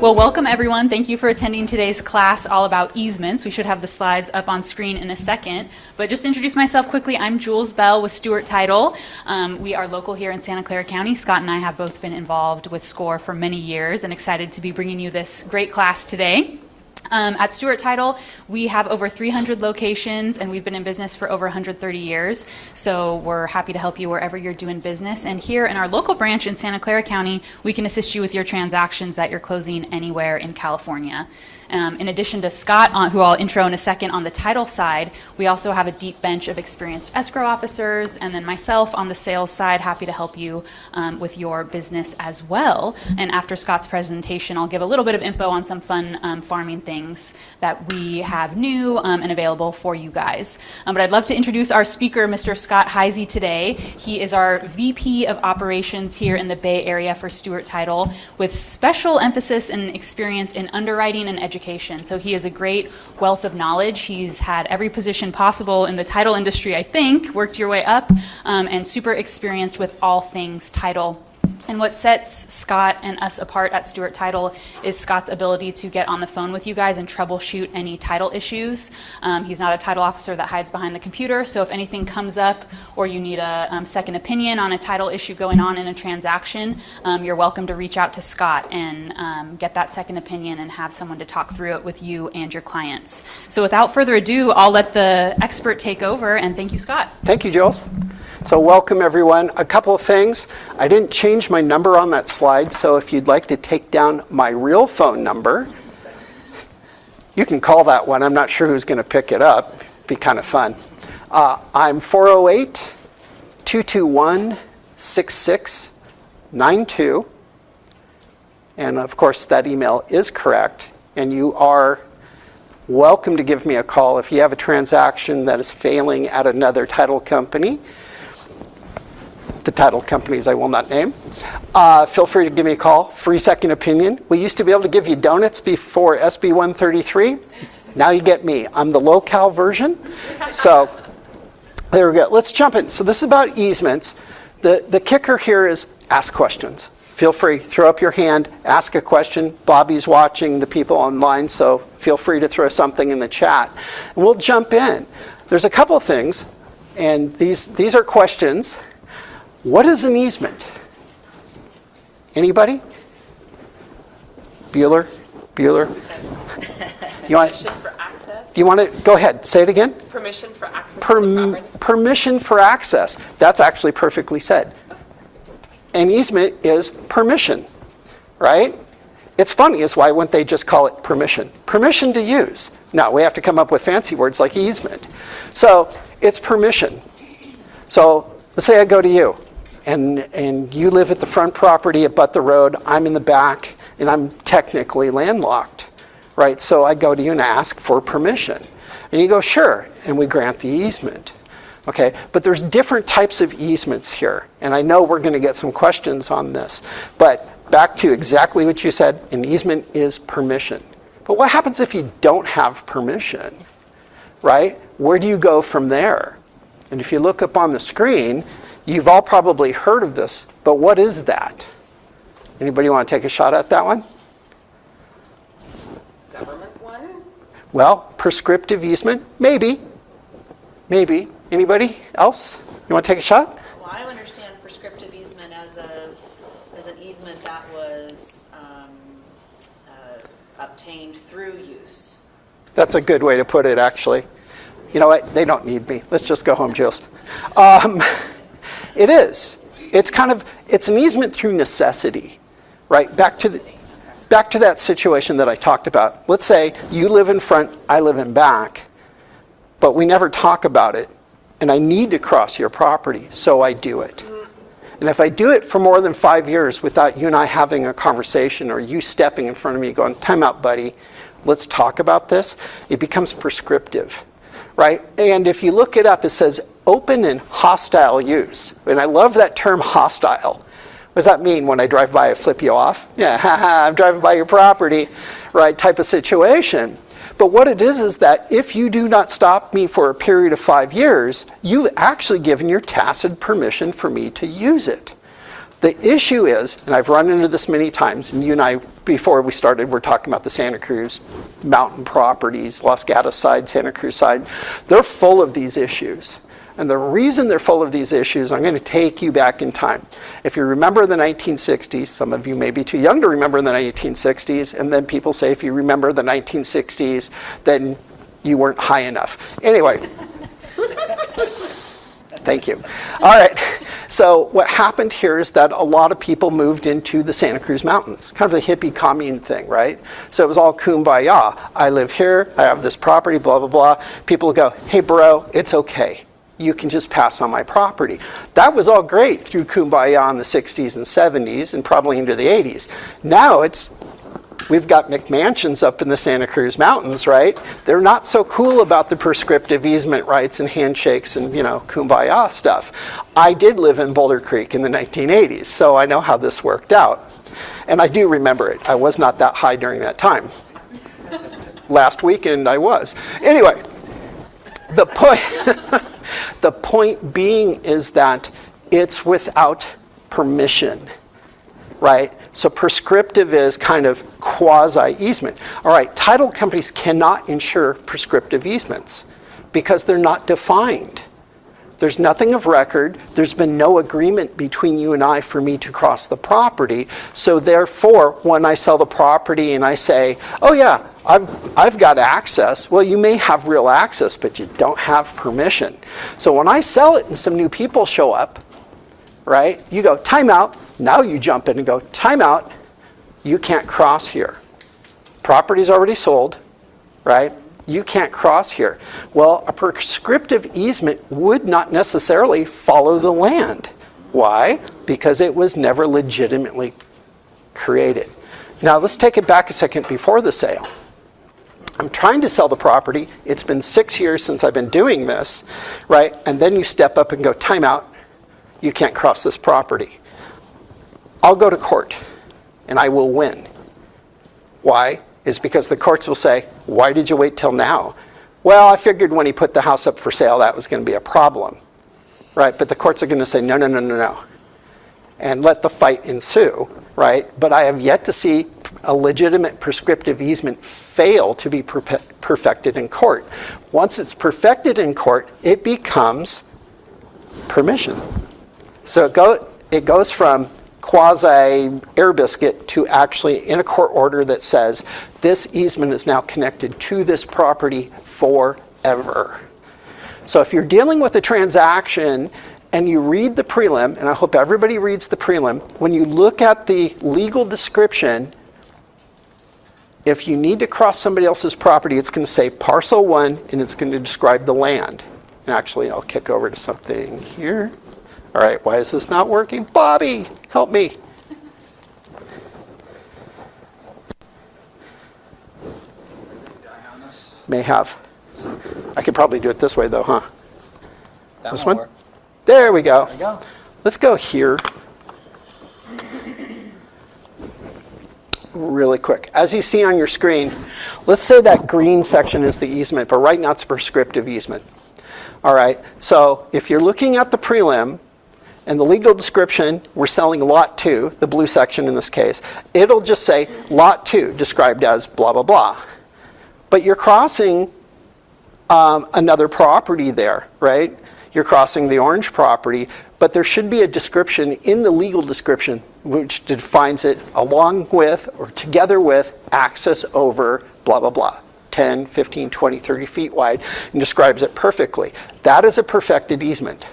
Well, welcome everyone. Thank you for attending today's class all about easements. We should have the slides up on screen in a second. But just to introduce myself quickly, I'm Jules Bell with Stewart Title. We are local here in Santa Clara County. Scott and I have both been involved with SCORE for many years and excited to be bringing you this great class today. At Stewart Title, we have over 300 locations, and we've been in business for over 130 years. So we're happy to help you wherever you're doing business. And here in our local branch in Santa Clara County, we can assist you with your transactions that you're closing anywhere in California. In addition to Scott, who I'll intro in a second on the title side, we also have a deep bench of experienced escrow officers, and then myself on the sales side, happy to help you with your business as well. And after Scott's presentation, I'll give a little bit of info on some fun farming things that we have new and available for you guys. But I'd love to introduce our speaker, Mr. Scott Heisey, today. He is our VP of Operations here in the Bay Area for Stewart Title, with special emphasis and experience in underwriting and education. So he is a great wealth of knowledge. He's had every position possible in the title industry, I think, worked your way up, and super experienced with all things title. And what sets Scott and us apart at Stewart Title is Scott's ability to get on the phone with you guys and troubleshoot any title issues. He's not a title officer that hides behind the computer, so if anything comes up or you need a second opinion on a title issue going on in a transaction, you're welcome to reach out to Scott and get that second opinion and have someone to talk through it with you and your clients. So without further ado, I'll let the expert take over, and thank you, Scott. Thank you, Jules. So welcome, everyone. A couple of things. I didn't change my number on that slide, so if you'd like to take down my real phone number, you can call that one. I'm not sure who's going to pick it up. It'd be kind of fun. I'm 408-221-6692. And of course, that email is correct. And you are welcome to give me a call if you have a transaction that is failing at another title company. The title companies I will not name. Feel free to give me a call. Free second opinion. We used to be able to give you donuts before SB 133. Now you get me. I'm the low-cal version. So there we go. Let's jump in. So this is about easements. The kicker here is ask questions. Feel free. Throw up your hand. Ask a question. Bobby's watching the people online, so feel free to throw something in the chat. And we'll jump in. There's a couple of things, and these are questions. What is an easement? Anybody? Bueller? Permission for access? You want to go ahead? Say it again. Permission for access to the property? Permission for access. That's actually perfectly said. An easement is permission, right? It's funny is why wouldn't they just call it permission? Permission to use. No, we have to come up with fancy words like easement. So it's permission. So let's say I go to you. And you live at the front property abut the road, I'm in the back, and I'm technically landlocked, right? So I go to you and ask for permission. And you go, sure, and we grant the easement. Okay, but there's different types of easements here, and I know we're going to get some questions on this. But back to exactly what you said, an easement is permission. But what happens if you don't have permission, right? Where do you go from there? And if you look up on the screen, you've all probably heard of this, but what is that? Anybody want to take a shot at that one? Government one? Well, prescriptive easement, maybe. Anybody else? You want to take a shot? Well, I understand prescriptive easement as an easement that was obtained through use. That's a good way to put it, actually. You know what? They don't need me. Let's just go home, Jules. It is. It's an easement through necessity, right? Back to that situation that I talked about. Let's say you live in front, I live in back, but we never talk about it, and I need to cross your property, so I do it. And if I do it for more than 5 years without you and I having a conversation, or you stepping in front of me going, time out, buddy, let's talk about this, it becomes prescriptive. Right? And if you look it up, it says open and hostile use. And I love that term hostile. What does that mean? When I drive by, I flip you off? Yeah, haha, I'm driving by your property, right? Type of situation. But what it is that if you do not stop me for a period of 5 years, you've actually given your tacit permission for me to use it. The issue is, and I've run into this many times, and you and I, before we started, we're talking about the Santa Cruz mountain properties, Los Gatos side, Santa Cruz side. They're full of these issues. And the reason they're full of these issues, I'm going to take you back in time. If you remember the 1960s, some of you may be too young to remember the 1960s, and then people say if you remember the 1960s, then you weren't high enough. Anyway. Thank you. All right. So what happened here is that a lot of people moved into the Santa Cruz Mountains, kind of the hippie commune thing, right? So it was all kumbaya. I live here. I have this property, blah, blah, blah. People would go, hey, bro, it's okay. You can just pass on my property. That was all great through kumbaya in the 60s and 70s and probably into the 80s. Now we've got McMansions up in the Santa Cruz Mountains, right? They're not so cool about the prescriptive easement rights and handshakes and, kumbaya stuff. I did live in Boulder Creek in the 1980s, so I know how this worked out. And I do remember it. I was not that high during that time. Last weekend I was. Anyway, the point being is that it's without permission, right? So prescriptive is kind of quasi-easement. All right, title companies cannot insure prescriptive easements because they're not defined. There's nothing of record. There's been no agreement between you and I for me to cross the property. So therefore, when I sell the property and I say, oh yeah, I've got access. Well, you may have real access, but you don't have permission. So when I sell it and some new people show up, right, you go, time out. Now you jump in and go, time out. You can't cross here. Property's already sold, right? You can't cross here. Well, a prescriptive easement would not necessarily follow the land. Why? Because it was never legitimately created. Now let's take it back a second before the sale. I'm trying to sell the property. It's been 6 years since I've been doing this, right? And then you step up and go, time out. You can't cross this property. I'll go to court and I will win. Why? Is because the courts will say, why did you wait till now? Well, I figured when he put the house up for sale that was going to be a problem, right? But the courts are going to say, no, no, no, no, no, and let the fight ensue, right? But I have yet to see a legitimate prescriptive easement fail to be perfected in court. Once it's perfected in court, it becomes permission. So it goes from quasi-air biscuit to actually in a court order that says this easement is now connected to this property forever. So if you're dealing with a transaction and you read the prelim, and I hope everybody reads the prelim, when you look at the legal description, if you need to cross somebody else's property, it's going to say parcel 1 and it's going to describe the land. And actually, I'll kick over to something here. All right, why is this not working? Bobby, help me. May have. I could probably do it this way though, huh? This one? Work. There we go. There we go. Let's go here. Really quick. As you see on your screen, let's say that green section is the easement, but right now it's a prescriptive easement. All right, so if you're looking at the prelim, and the legal description, we're selling lot 2, the blue section in this case, it'll just say lot 2 described as blah, blah, blah. But you're crossing another property there, right? You're crossing the orange property, but there should be a description in the legal description which defines it along with or together with access over blah, blah, blah. 10, 15, 20, 30 feet wide and describes it perfectly. That is a perfected easement.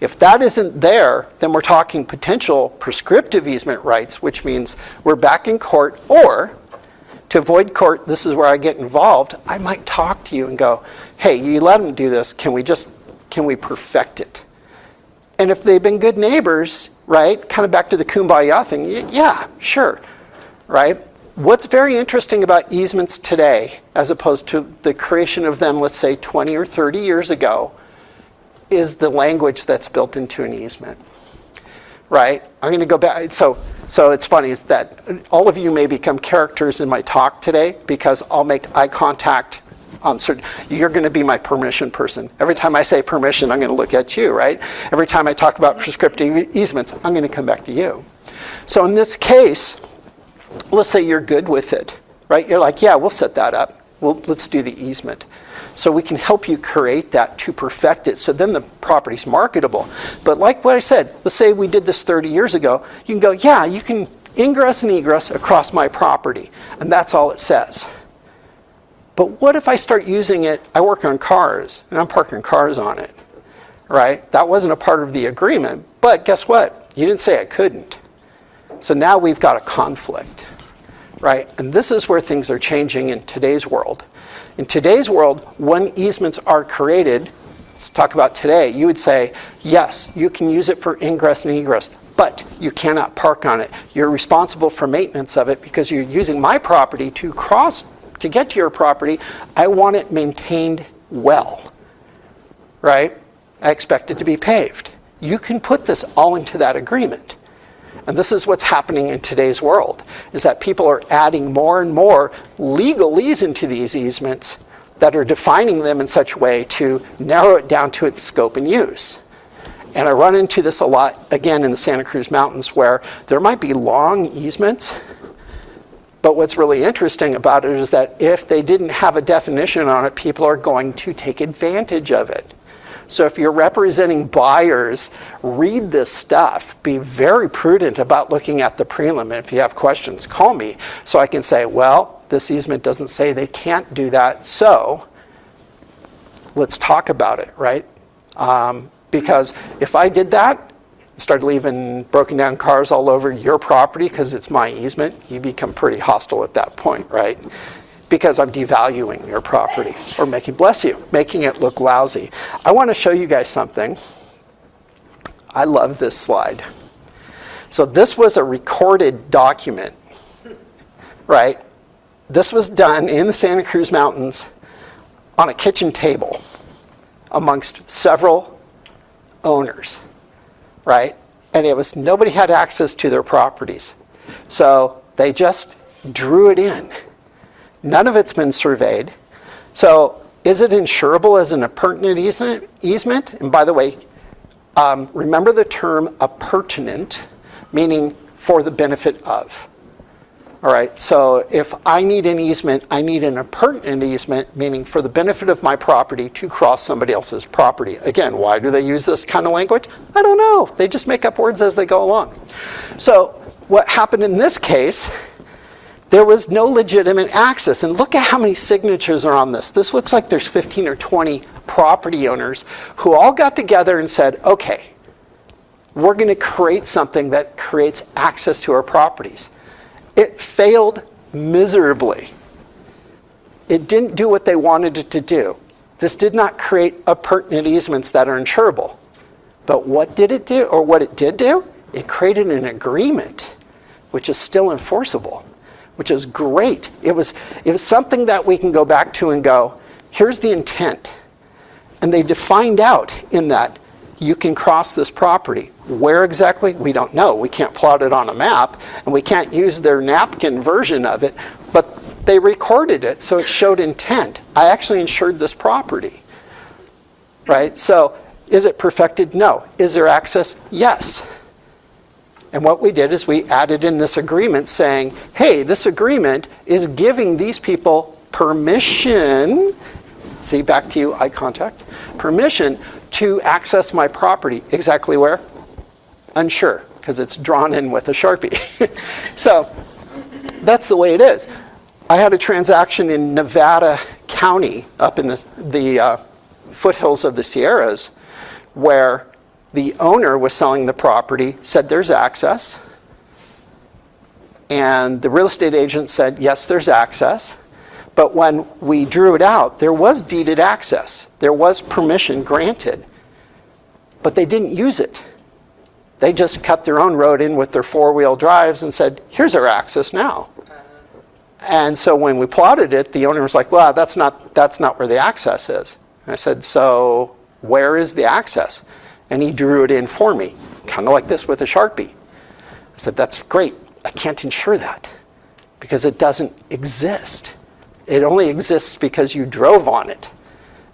If that isn't there, then we're talking potential prescriptive easement rights, which means we're back in court, or to avoid court, this is where I get involved, I might talk to you and go, hey, you let them do this, can we perfect it? And if they've been good neighbors, right, kind of back to the kumbaya thing, yeah, sure, right? What's very interesting about easements today, as opposed to the creation of them, let's say 20 or 30 years ago, is the language that's built into an easement, right? I'm going to go back. So it's funny is that all of you may become characters in my talk today because I'll make eye contact on certain, you're going to be my permission person. Every time I say permission, I'm going to look at you, right? Every time I talk about prescriptive easements, I'm going to come back to you. So in this case, let's say you're good with it, right? You're like, yeah, we'll set that up. Let's do the easement. So we can help you create that to perfect it, so then the property's marketable. But like what I said, let's say we did this 30 years ago, you can go, yeah, you can ingress and egress across my property, and that's all it says. But what if I start using it, I work on cars, and I'm parking cars on it, right? That wasn't a part of the agreement, but guess what? You didn't say I couldn't. So now we've got a conflict, right? And this is where things are changing in today's world. In today's world, when easements are created, let's talk about today, you would say, yes, you can use it for ingress and egress, but you cannot park on it. You're responsible for maintenance of it because you're using my property to get to your property. I want it maintained well, right? I expect it to be paved. You can put this all into that agreement. And this is what's happening in today's world, is that people are adding more and more legalese into these easements that are defining them in such a way to narrow it down to its scope and use. And I run into this a lot, again, in the Santa Cruz Mountains, where there might be long easements, but what's really interesting about it is that if they didn't have a definition on it, people are going to take advantage of it. So if you're representing buyers, read this stuff. Be very prudent about looking at the prelim. And if you have questions, call me so I can say, well, this easement doesn't say they can't do that, so let's talk about it, right? Because if I did that, start leaving broken down cars all over your property because it's my easement, you become pretty hostile at that point, right? Because I'm devaluing your property or making it look lousy. I want to show you guys something. I love this slide. So this was a recorded document, right? This was done in the Santa Cruz Mountains on a kitchen table amongst several owners, right? And it was, nobody had access to their properties. So they just drew it in. None of it's been surveyed. So is it insurable as an appurtenant easement? And by the way, remember the term appurtenant, meaning for the benefit of. All right, so if I need an easement, I need an appurtenant easement, meaning for the benefit of my property to cross somebody else's property. Again, why do they use this kind of language? I don't know. They just make up words as they go along. So what happened in this case, there was no legitimate access. And look at how many signatures are on this. This looks like there's 15 or 20 property owners who all got together and said, okay, we're going to create something that creates access to our properties. It failed miserably. It didn't do what they wanted it to do. This did not create appurtenant easements that are insurable. But what did it do, or what it did do? It created an agreement, which is still enforceable, which is great. It was something that we can go back to and go, here's the intent. And they defined out in that you can cross this property. Where exactly? We don't know. We can't plot it on a map, and we can't use their napkin version of it, but they recorded it, so it showed intent. I actually insured this property, right? So is it perfected? No. Is there access? Yes. And what we did is we added in this agreement saying, hey, this agreement is giving these people permission, see, back to you, eye contact, permission to access my property. Exactly where? Unsure, because it's drawn in with a Sharpie. So that's the way it is. I had a transaction in Nevada County, up in the foothills of the Sierras, where the owner was selling the property, said there's access, and the real estate agent said, yes, there's access. But when we drew it out, there was deeded access. There was permission granted, but they didn't use it. They just cut their own road in with their four-wheel drives and said, here's our access now. And so when we plotted it, the owner was like, well, that's not where the access is. And I said, so where is the access? And he drew it in for me, kind of like this with a Sharpie. I said, that's great. I can't insure that because it doesn't exist. It only exists because you drove on it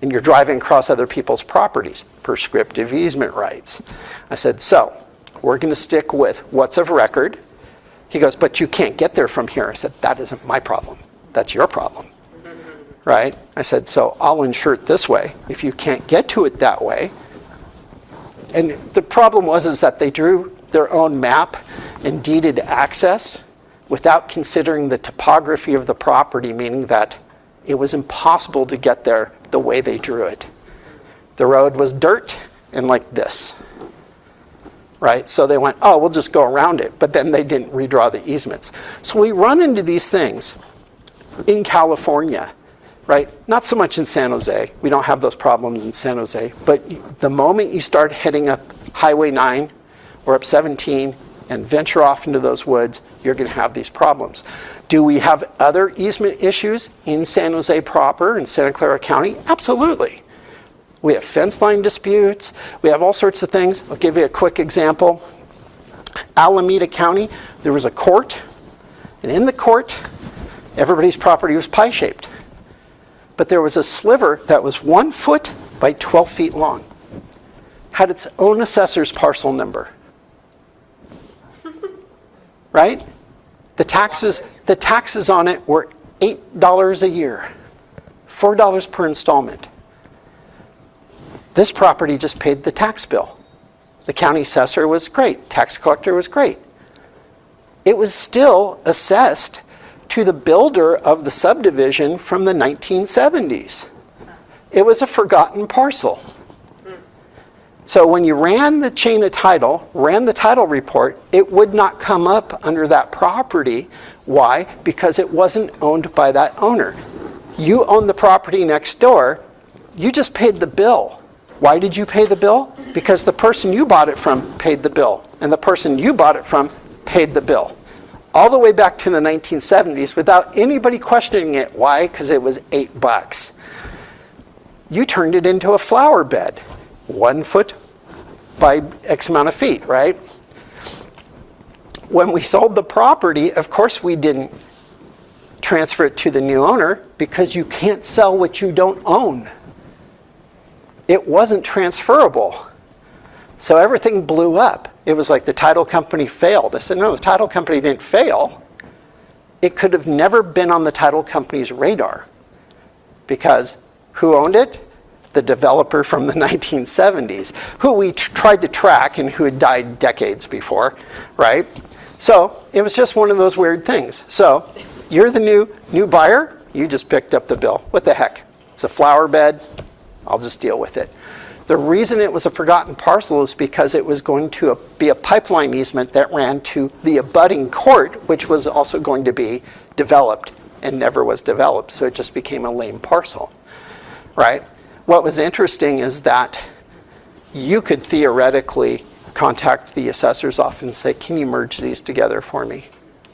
and you're driving across other people's properties. Prescriptive easement rights. I said, so we're going to stick with what's of record. He goes, but you can't get there from here. I said, that isn't my problem. That's your problem. Right? I said, so I'll insure it this way. If you can't get to it that way. And the problem is that they drew their own map and deeded access without considering the topography of the property, meaning that it was impossible to get there the way they drew it. The road was dirt and like this. Right? So they went, oh, we'll just go around it. But then they didn't redraw the easements. So we run into these things in California. Right? Not so much in San Jose. We don't have those problems in San Jose. But the moment you start heading up Highway 9 or up 17 and venture off into those woods, you're going to have these problems. Do we have other easement issues in San Jose proper, in Santa Clara County? Absolutely. We have fence line disputes. We have all sorts of things. I'll give you a quick example. Alameda County, there was a court. And in the court, everybody's property was pie-shaped. But there was a sliver that was 1 foot by 12 feet long. Had its own assessor's parcel number. Right? The taxes on it were $8 a year. $4 per installment. This property just paid the tax bill. The county assessor was great. Tax collector was great. It was still assessed to the builder of the subdivision from the 1970s. It was a forgotten parcel. So when you ran the chain of title, ran the title report, it would not come up under that property. Why? Because it wasn't owned by that owner. You own the property next door, you just paid the bill. Why did you pay the bill? Because the person you bought it from paid the bill, and the person you bought it from paid the bill. All the way back to the 1970s without anybody questioning it. Why? Because it was $8. You turned it into a flower bed. 1 foot by X amount of feet, right? When we sold the property, of course we didn't transfer it to the new owner because you can't sell what you don't own. It wasn't transferable. So everything blew up. It was like the title company failed. I said, no, the title company didn't fail. It could have never been on the title company's radar. Because who owned it? The developer from the 1970s, who we tried to track and who had died decades before, right? So it was just one of those weird things. So you're the new buyer, you just picked up the bill. What the heck? It's a flower bed, I'll just deal with it. The reason it was a forgotten parcel is because it was going to be a pipeline easement that ran to the abutting court, which was also going to be developed and never was developed. So it just became a lame parcel, right? What was interesting is that you could theoretically contact the assessor's office and say, can you merge these together for me?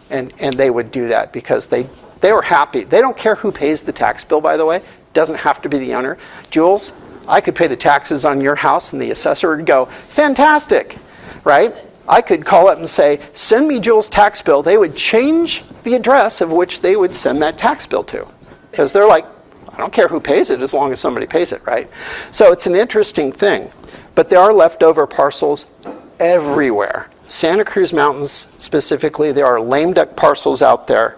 And they would do that because they were happy. They don't care who pays the tax bill, by the way. It doesn't have to be the owner. Jules, I could pay the taxes on your house and the assessor would go, fantastic, right? I could call up and say, send me Jules' tax bill. They would change the address of which they would send that tax bill to. Because they're like, I don't care who pays it as long as somebody pays it, right? So it's an interesting thing. But there are leftover parcels everywhere. Santa Cruz Mountains specifically, there are lame duck parcels out there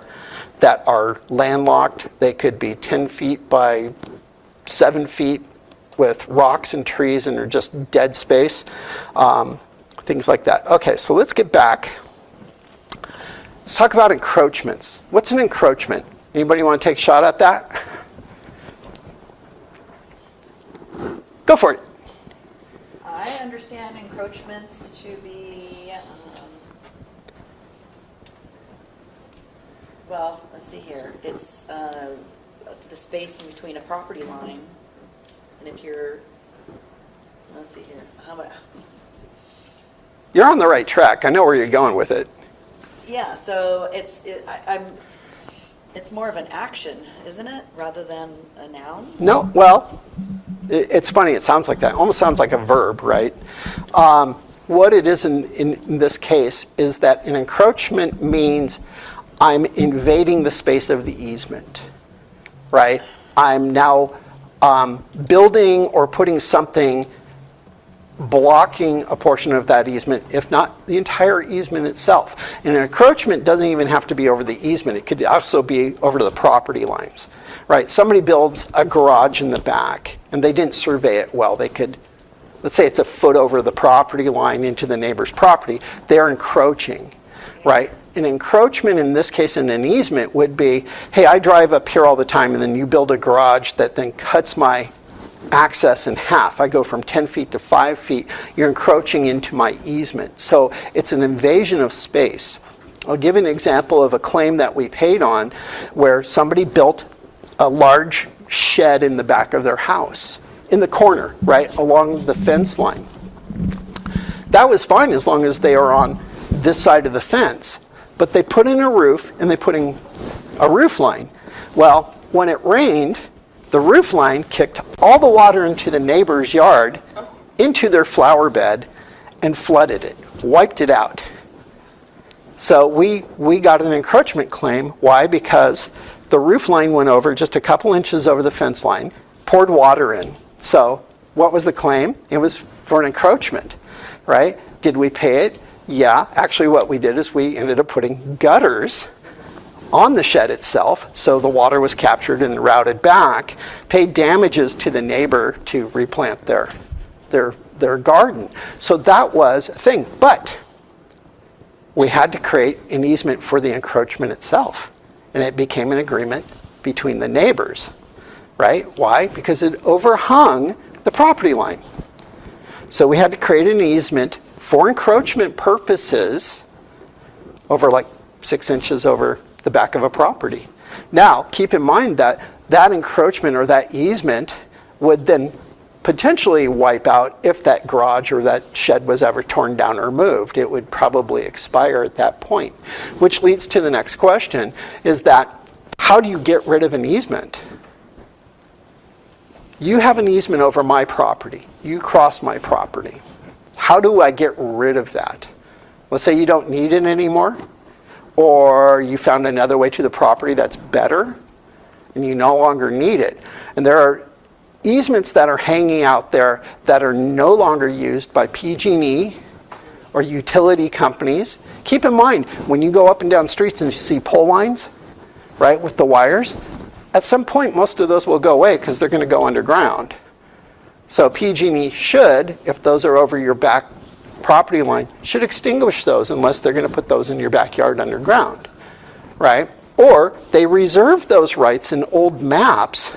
that are landlocked. They could be 10 feet by 7 feet with rocks and trees and are just dead space. Things like that. Okay, so let's get back. Let's talk about encroachments. What's an encroachment? Anybody want to take a shot at that? Go for it. I understand encroachments to be, well, let's see here. It's the space in between a property line, and if you're, let's see here, how about? You're on the right track. I know where you're going with it. Yeah, so it's more of an action, isn't it, rather than a noun? No, well, it's funny. It sounds like that. Almost sounds like a verb, right? What it is in this case is that an encroachment means I'm invading the space of the easement. right? I'm now building or putting something blocking a portion of that easement, if not the entire easement itself. And an encroachment doesn't even have to be over the easement. It could also be over to the property lines, right? Somebody builds a garage in the back and they didn't survey it well. They could, let's say it's a foot over the property line into the neighbor's property. They're encroaching, right? An encroachment in this case in an easement would be, hey, I drive up here all the time and then you build a garage that then cuts my access in half. I go from 10 feet to 5 feet. You're encroaching into my easement. So it's an invasion of space. I'll give an example of a claim that we paid on where somebody built a large shed in the back of their house, in the corner, right, along the fence line. That was fine as long as they are on this side of the fence. But they put in a roof and they put in a roof line. Well, when it rained, the roof line kicked all the water into the neighbor's yard, into their flower bed, and flooded it, wiped it out. So we got an encroachment claim. Why? Because the roof line went over just a couple inches over the fence line, poured water in. So what was the claim? It was for an encroachment, right? Did we pay it? Yeah. Actually, what we did is we ended up putting gutters on the shed itself, so the water was captured and routed back, paid damages to the neighbor to replant their garden. So that was a thing. But we had to create an easement for the encroachment itself. And it became an agreement between the neighbors, right? Why? Because it overhung the property line. So we had to create an easement for encroachment purposes over like 6 inches over the back of a property. Now, keep in mind that that encroachment or that easement would then potentially wipe out if that garage or that shed was ever torn down or moved. It would probably expire at that point, which leads to the next question, is that how do you get rid of an easement? You have an easement over my property. You cross my property. How do I get rid of that? Let's say you don't need it anymore, or you found another way to the property that's better, and you no longer need it. And there are easements that are hanging out there that are no longer used by PG&E or utility companies. Keep in mind, when you go up and down streets and you see pole lines, right, with the wires, at some point most of those will go away because they're going to go underground. So PG&E should, if those are over your back property line, should extinguish those unless they're going to put those in your backyard underground, right? Or they reserve those rights in old maps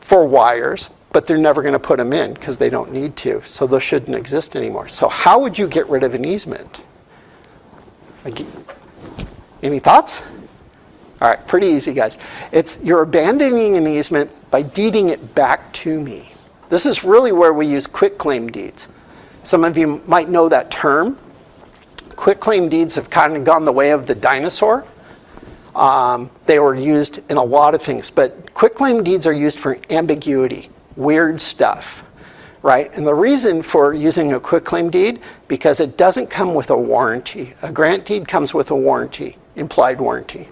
for wires, but they're never going to put them in because they don't need to, so those shouldn't exist anymore. So how would you get rid of an easement? Any thoughts? All right, pretty easy, guys. You're abandoning an easement by deeding it back to me. This is really where we use quitclaim deeds. Some of you might know that term. Quitclaim deeds have kind of gone the way of the dinosaur. They were used in a lot of things, but quitclaim deeds are used for ambiguity, weird stuff, right? And the reason for using a quitclaim deed, because it doesn't come with a warranty. A grant deed comes with a warranty, implied warranty.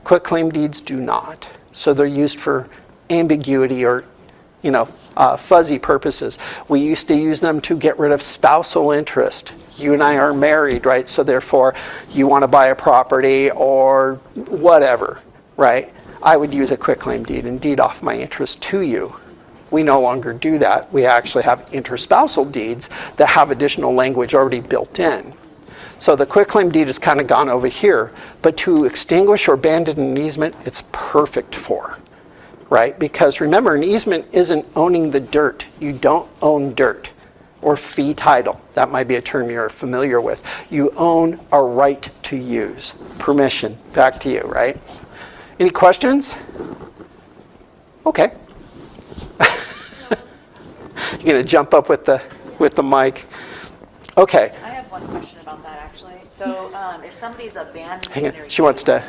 Quitclaim deeds do not. So they're used for ambiguity or, fuzzy purposes. We used to use them to get rid of spousal interest. You and I are married, right? So therefore, you want to buy a property or whatever, right? I would use a quitclaim deed and deed off my interest to you. We no longer do that. We actually have interspousal deeds that have additional language already built in. So the quitclaim deed has kind of gone over here, but to extinguish or abandon an easement, it's perfect for, right? Because remember, an easement isn't owning the dirt. You don't own dirt or fee title. That might be a term you're familiar with. You own a right to use, permission. Back to you, right? Any questions? Okay. You're going to jump up with the mic. Okay. I have one question about that, actually. So if somebody's abandoning Hang on. their She wants to.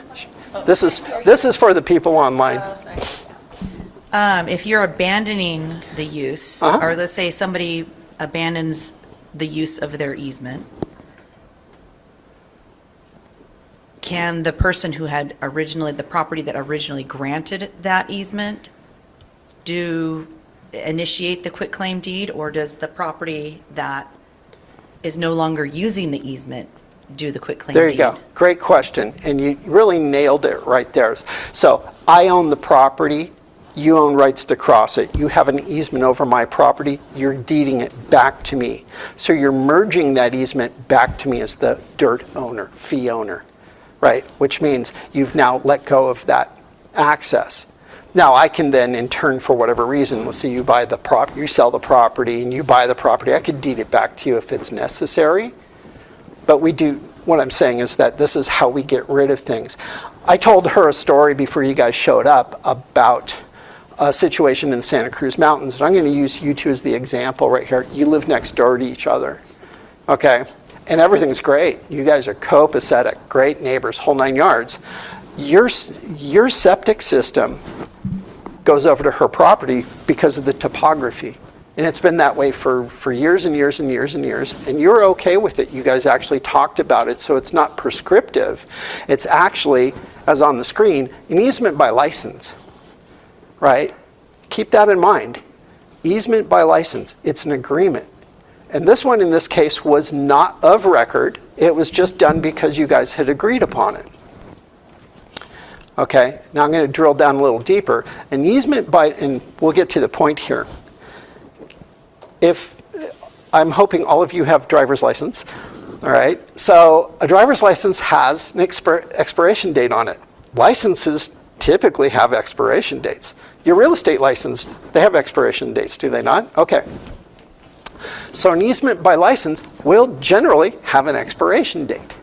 This is for the people online. If you're abandoning the use, or let's say somebody abandons the use of their easement. can the person who had originally, the property that originally granted that easement, initiate the quitclaim deed, or does the property that is no longer using the easement do the quitclaim deed? There you go. Great question. And you really nailed it right there. So I own the property. You own rights to cross it. You have an easement over my property. You're deeding it back to me. So you're merging that easement back to me as the dirt owner, fee owner, right? Which means you've now let go of that access. Now I can then, in turn, for whatever reason, let's say you buy the property, you sell the property, and you buy the property. I could deed it back to you if it's necessary. But what I'm saying is that this is how we get rid of things. I told her a story before you guys showed up about a situation in the Santa Cruz Mountains, and I'm going to use you two as the example right here. You live next door to each other, okay? And everything's great. You guys are copacetic, great neighbors, whole 9 yards. Your septic system goes over to her property because of the topography. And it's been that way for years and years and years and years. And you're okay with it. You guys actually talked about it, so it's not prescriptive. It's actually, as on the screen, an easement by license, right? Keep that in mind. Easement by license. It's an agreement. And this one in this case was not of record. It was just done because you guys had agreed upon it. Okay, now I'm going to drill down a little deeper. An easement and we'll get to the point here. I'm hoping all of you have driver's license, all right? So a driver's license has an expiration date on it. Licenses typically have expiration dates. Your real estate license, they have expiration dates, do they not? Okay. So an easement by license will generally have an expiration date.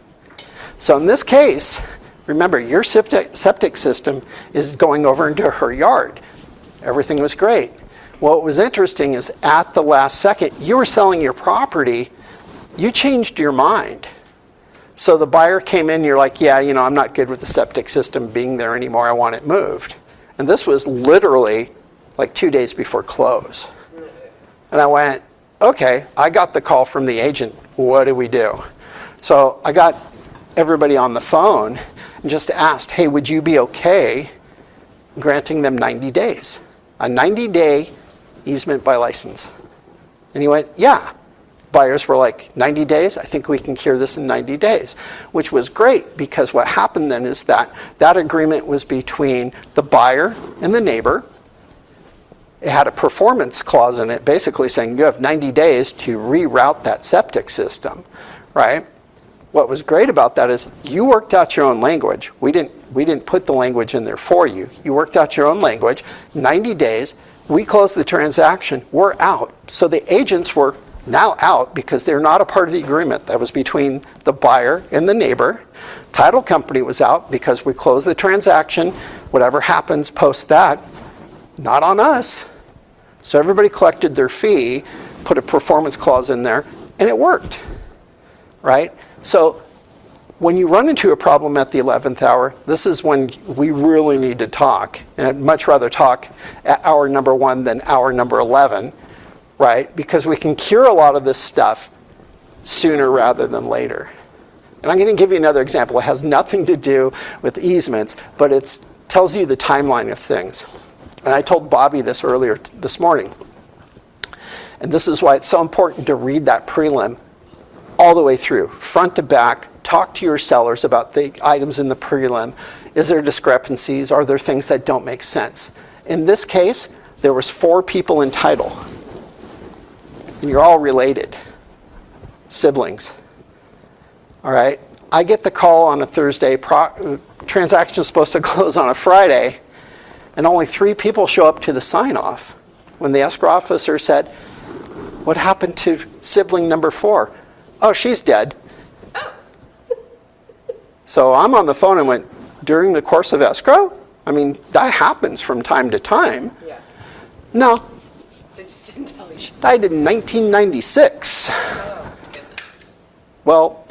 So in this case, remember, your septic system is going over into her yard. Everything was great. What was interesting is at the last second, you were selling your property, you changed your mind. So the buyer came in, you're like, yeah, I'm not good with the septic system being there anymore, I want it moved. And this was literally like 2 days before close. And I went, okay, I got the call from the agent, what do we do? So I got everybody on the phone and just asked, hey, would you be okay granting them 90 days? A 90-day easement by license. And he went, yeah. Buyers were like, 90 days? I think we can cure this in 90 days, which was great because what happened then is that agreement was between the buyer and the neighbor. It had a performance clause in it, basically saying you have 90 days to reroute that septic system, right? What was great about that is you worked out your own language. We didn't put the language in there for you. You worked out your own language. 90 days, we closed the transaction, we're out. So the agents were now out because they're not a part of the agreement. That was between the buyer and the neighbor. Title company was out because we closed the transaction. Whatever happens post that, not on us. So everybody collected their fee, put a performance clause in there, and it worked, right? So when you run into a problem at the 11th hour, this is when we really need to talk. And I'd much rather talk at hour number 1 than hour number 11, right? Because we can cure a lot of this stuff sooner rather than later. And I'm going to give you another example. It has nothing to do with easements, but it tells you the timeline of things. And I told Bobby this earlier this morning. And this is why it's so important to read that prelim all the way through, front to back. Talk to your sellers about the items in the prelim. Is there discrepancies? Are there things that don't make sense? In this case, there was 4 people in title. And you're all related. Siblings. All right? I get the call on a Thursday. Transaction is supposed to close on a Friday. And only 3 people show up to the sign-off. When the escrow officer said, what happened to sibling number 4? Oh, she's dead. So I'm on the phone and went, during the course of escrow? I mean, that happens from time to time. Yeah. No. They just didn't tell you. She died in 1996. Oh, goodness. Well,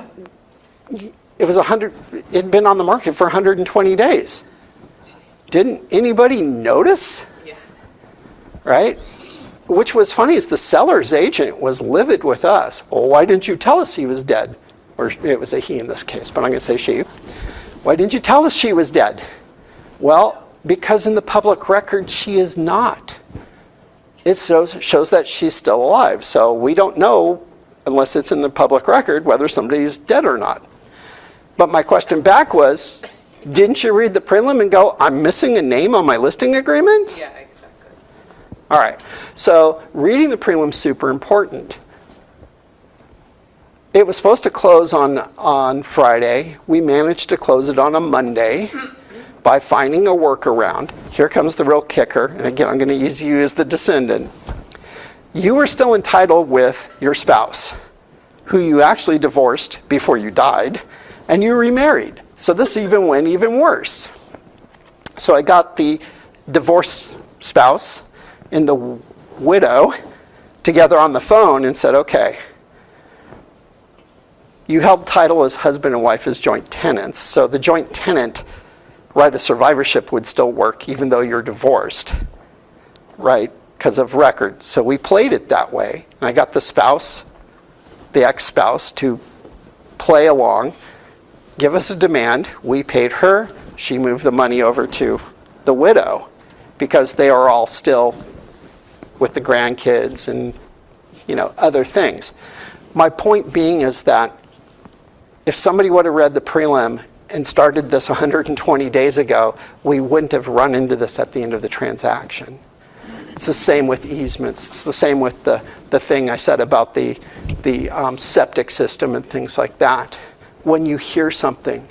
it had been on the market for 120 days. Didn't anybody notice? Yeah. Right? Which was funny is the seller's agent was livid with us. Well, why didn't you tell us he was dead? Or it was a he in this case, but I'm going to say she. Why didn't you tell us she was dead? Well, because in the public record, she is not. It shows that she's still alive. So we don't know, unless it's in the public record, whether somebody's dead or not. But my question back was, didn't you read the prelim and go, I'm missing a name on my listing agreement? Yeah, exactly. All right. So reading the prelim is super important. It was supposed to close on Friday. We managed to close it on a Monday by finding a workaround. Here comes the real kicker. And again, I'm going to use you as the descendant. You were still entitled with your spouse, who you actually divorced before you died, and you remarried. So this even went even worse. So I got the divorced spouse and the widow together on the phone and said, okay, you held title as husband and wife as joint tenants. So the joint tenant right of survivorship would still work even though you're divorced, right, because of record. So we played it that way. And I got the spouse, the ex-spouse, to play along, give us a demand. We paid her. She moved the money over to the widow because they are all still with the grandkids and, other things. My point being is that if somebody would have read the prelim and started this 120 days ago, we wouldn't have run into this at the end of the transaction. It's the same with easements. It's the same with the thing I said about the septic system and things like that. When you hear something,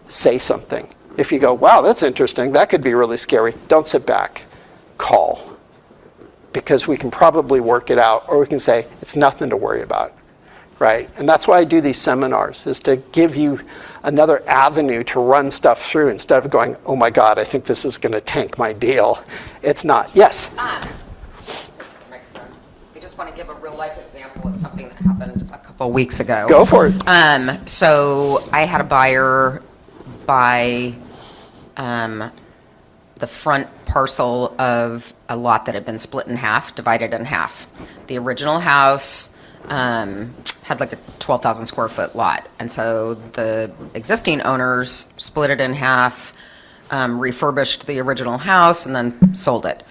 say something. If you go, wow, that's interesting, that could be really scary, don't sit back. Call. Because we can probably work it out, or we can say, it's nothing to worry about. Right? And that's why I do these seminars, is to give you another avenue to run stuff through instead of going, oh my God, I think this is going to tank my deal. It's not. Yes? I just want to give a real life example of something that happened a couple weeks ago. Go for it. So I had a buyer buy the front parcel of a lot that had been split in half, divided in half. The original house had like a 12,000 square foot lot. And so the existing owners split it in half, refurbished the original house, and then sold it.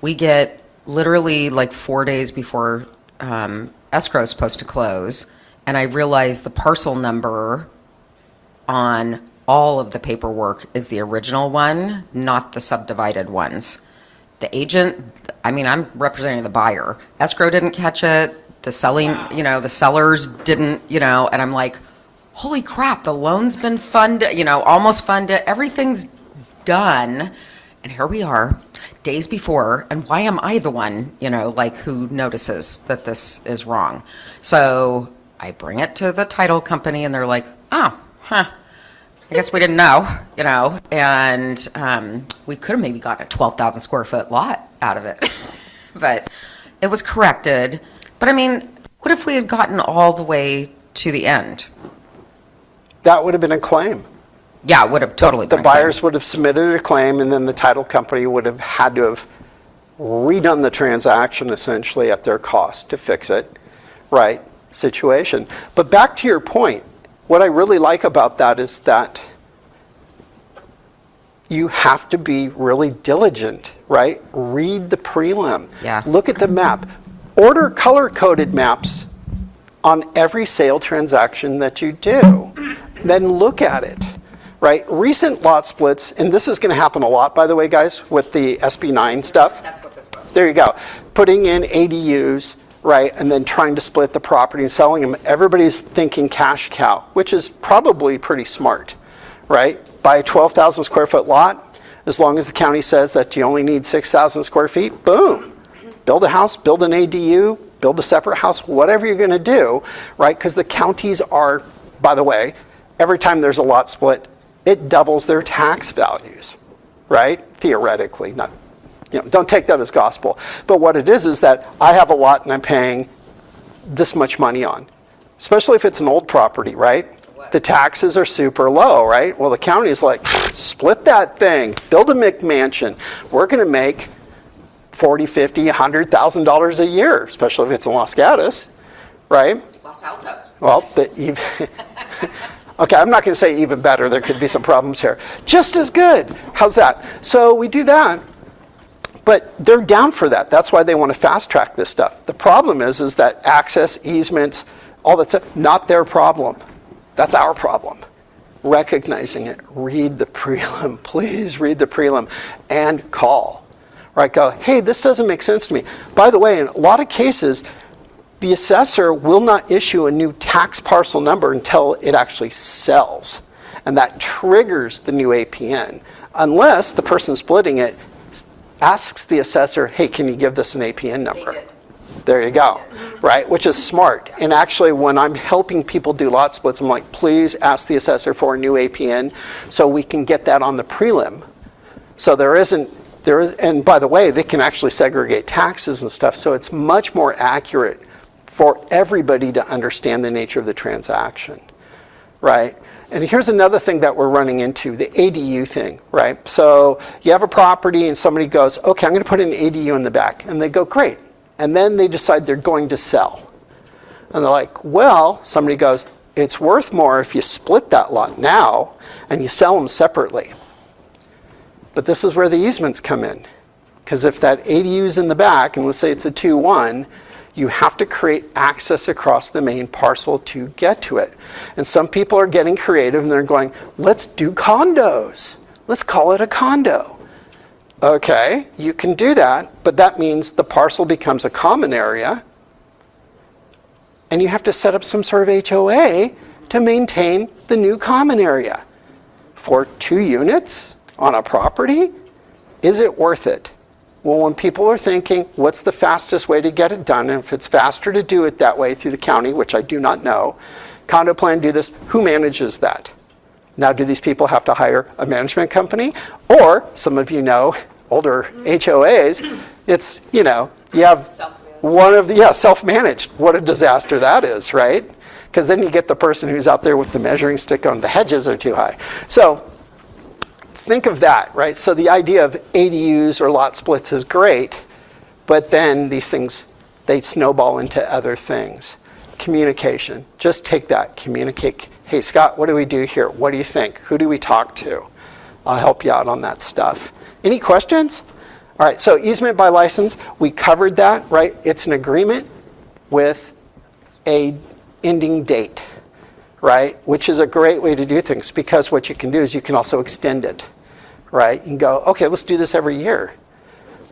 We get literally like 4 days before escrow is supposed to close, and I realize the parcel number on all of the paperwork is the original one, not the subdivided ones. The agent, I'm representing the buyer. Escrow didn't catch it. The the sellers didn't, and I'm like, holy crap, the loan's been funded, almost funded, everything's done. And here we are, days before, and why am I the one, who notices that this is wrong? So I bring it to the title company, and they're like, oh, I guess we didn't know, and we could have maybe gotten a 12,000 square foot lot out of it. But it was corrected. But what if we had gotten all the way to the end? That would have been a claim. Yeah, it would have totally been The a claim. buyers would have submitted a claim, and then the title company would have had to have redone the transaction essentially at their cost to fix it, right? Situation. But back to your point, what I really like about that is that you have to be really diligent, right? Read the prelim. Yeah. Look at the map. Order color-coded maps on every sale transaction that you do. Then look at it, right? Recent lot splits, and this is going to happen a lot, by the way, guys, with the SB9 stuff. That's what this was. There you go. Putting in ADUs, right, and then trying to split the property and selling them. Everybody's thinking cash cow, which is probably pretty smart, right? Buy a 12,000 square foot lot, as long as the county says that you only need 6,000 square feet, boom. Build a house, build an ADU, build a separate house, whatever you're going to do, right? Because the counties are, by the way, every time there's a lot split, it doubles their tax values, right? Theoretically, not, don't take that as gospel. But what it is that I have a lot and I'm paying this much money on, especially if it's an old property, right? The taxes are super low, right? Well, the county is like, split that thing, build a McMansion. We're going to make $40,000, $50,000, $100,000 a year, especially if it's in Los Gatos, right? Los Altos. Well, Okay, I'm not going to say even better. There could be some problems here. Just as good. How's that? So we do that, but they're down for that. That's why they want to fast track this stuff. The problem is that access, easements, all that stuff, not their problem. That's our problem. Recognizing it. Read the prelim. Please read the prelim and call. Right? Go, hey, this doesn't make sense to me. By the way, in a lot of cases, the assessor will not issue a new tax parcel number until it actually sells. And that triggers the new APN. Unless the person splitting it asks the assessor, hey, can you give this an APN number? They did. There you go, right? Which is smart. And actually, when I'm helping people do lot splits, I'm like, please ask the assessor for a new APN so we can get that on the prelim. So and by the way, they can actually segregate taxes and stuff, so it's much more accurate for everybody to understand the nature of the transaction, right? And here's another thing that we're running into, the ADU thing, right? So you have a property and somebody goes, okay, I'm going to put an ADU in the back. And they go, great. And then they decide they're going to sell. And they're like, well, somebody goes, it's worth more if you split that lot now and you sell them separately. But this is where the easements come in. Because if that ADU is in the back, and let's say it's a 2-1, you have to create access across the main parcel to get to it. And some people are getting creative and they're going, let's do condos. Let's call it a condo. Okay, you can do that, but that means the parcel becomes a common area and you have to set up some sort of HOA to maintain the new common area. For 2 units on a property, is it worth it? Well, when people are thinking, what's the fastest way to get it done? And if it's faster to do it that way through the county, which I do not know, condo plan do this, who manages that? Now, do these people have to hire a management company? Or, some of you know, older HOAs, it's, you have self-managed. What a disaster that is, right? Because then you get the person who's out there with the measuring stick on the hedges are too high. So, think of that, right? So the idea of ADUs or lot splits is great, but then these things, they snowball into other things. Communication, just take that, communicate. Hey, Scott, what do we do here? What do you think? Who do we talk to? I'll help you out on that stuff. Any questions? All right, so easement by license, we covered that, right? It's an agreement with a ending date, right? Which is a great way to do things because what you can do is you can also extend it. Right? You can go, okay, let's do this every year.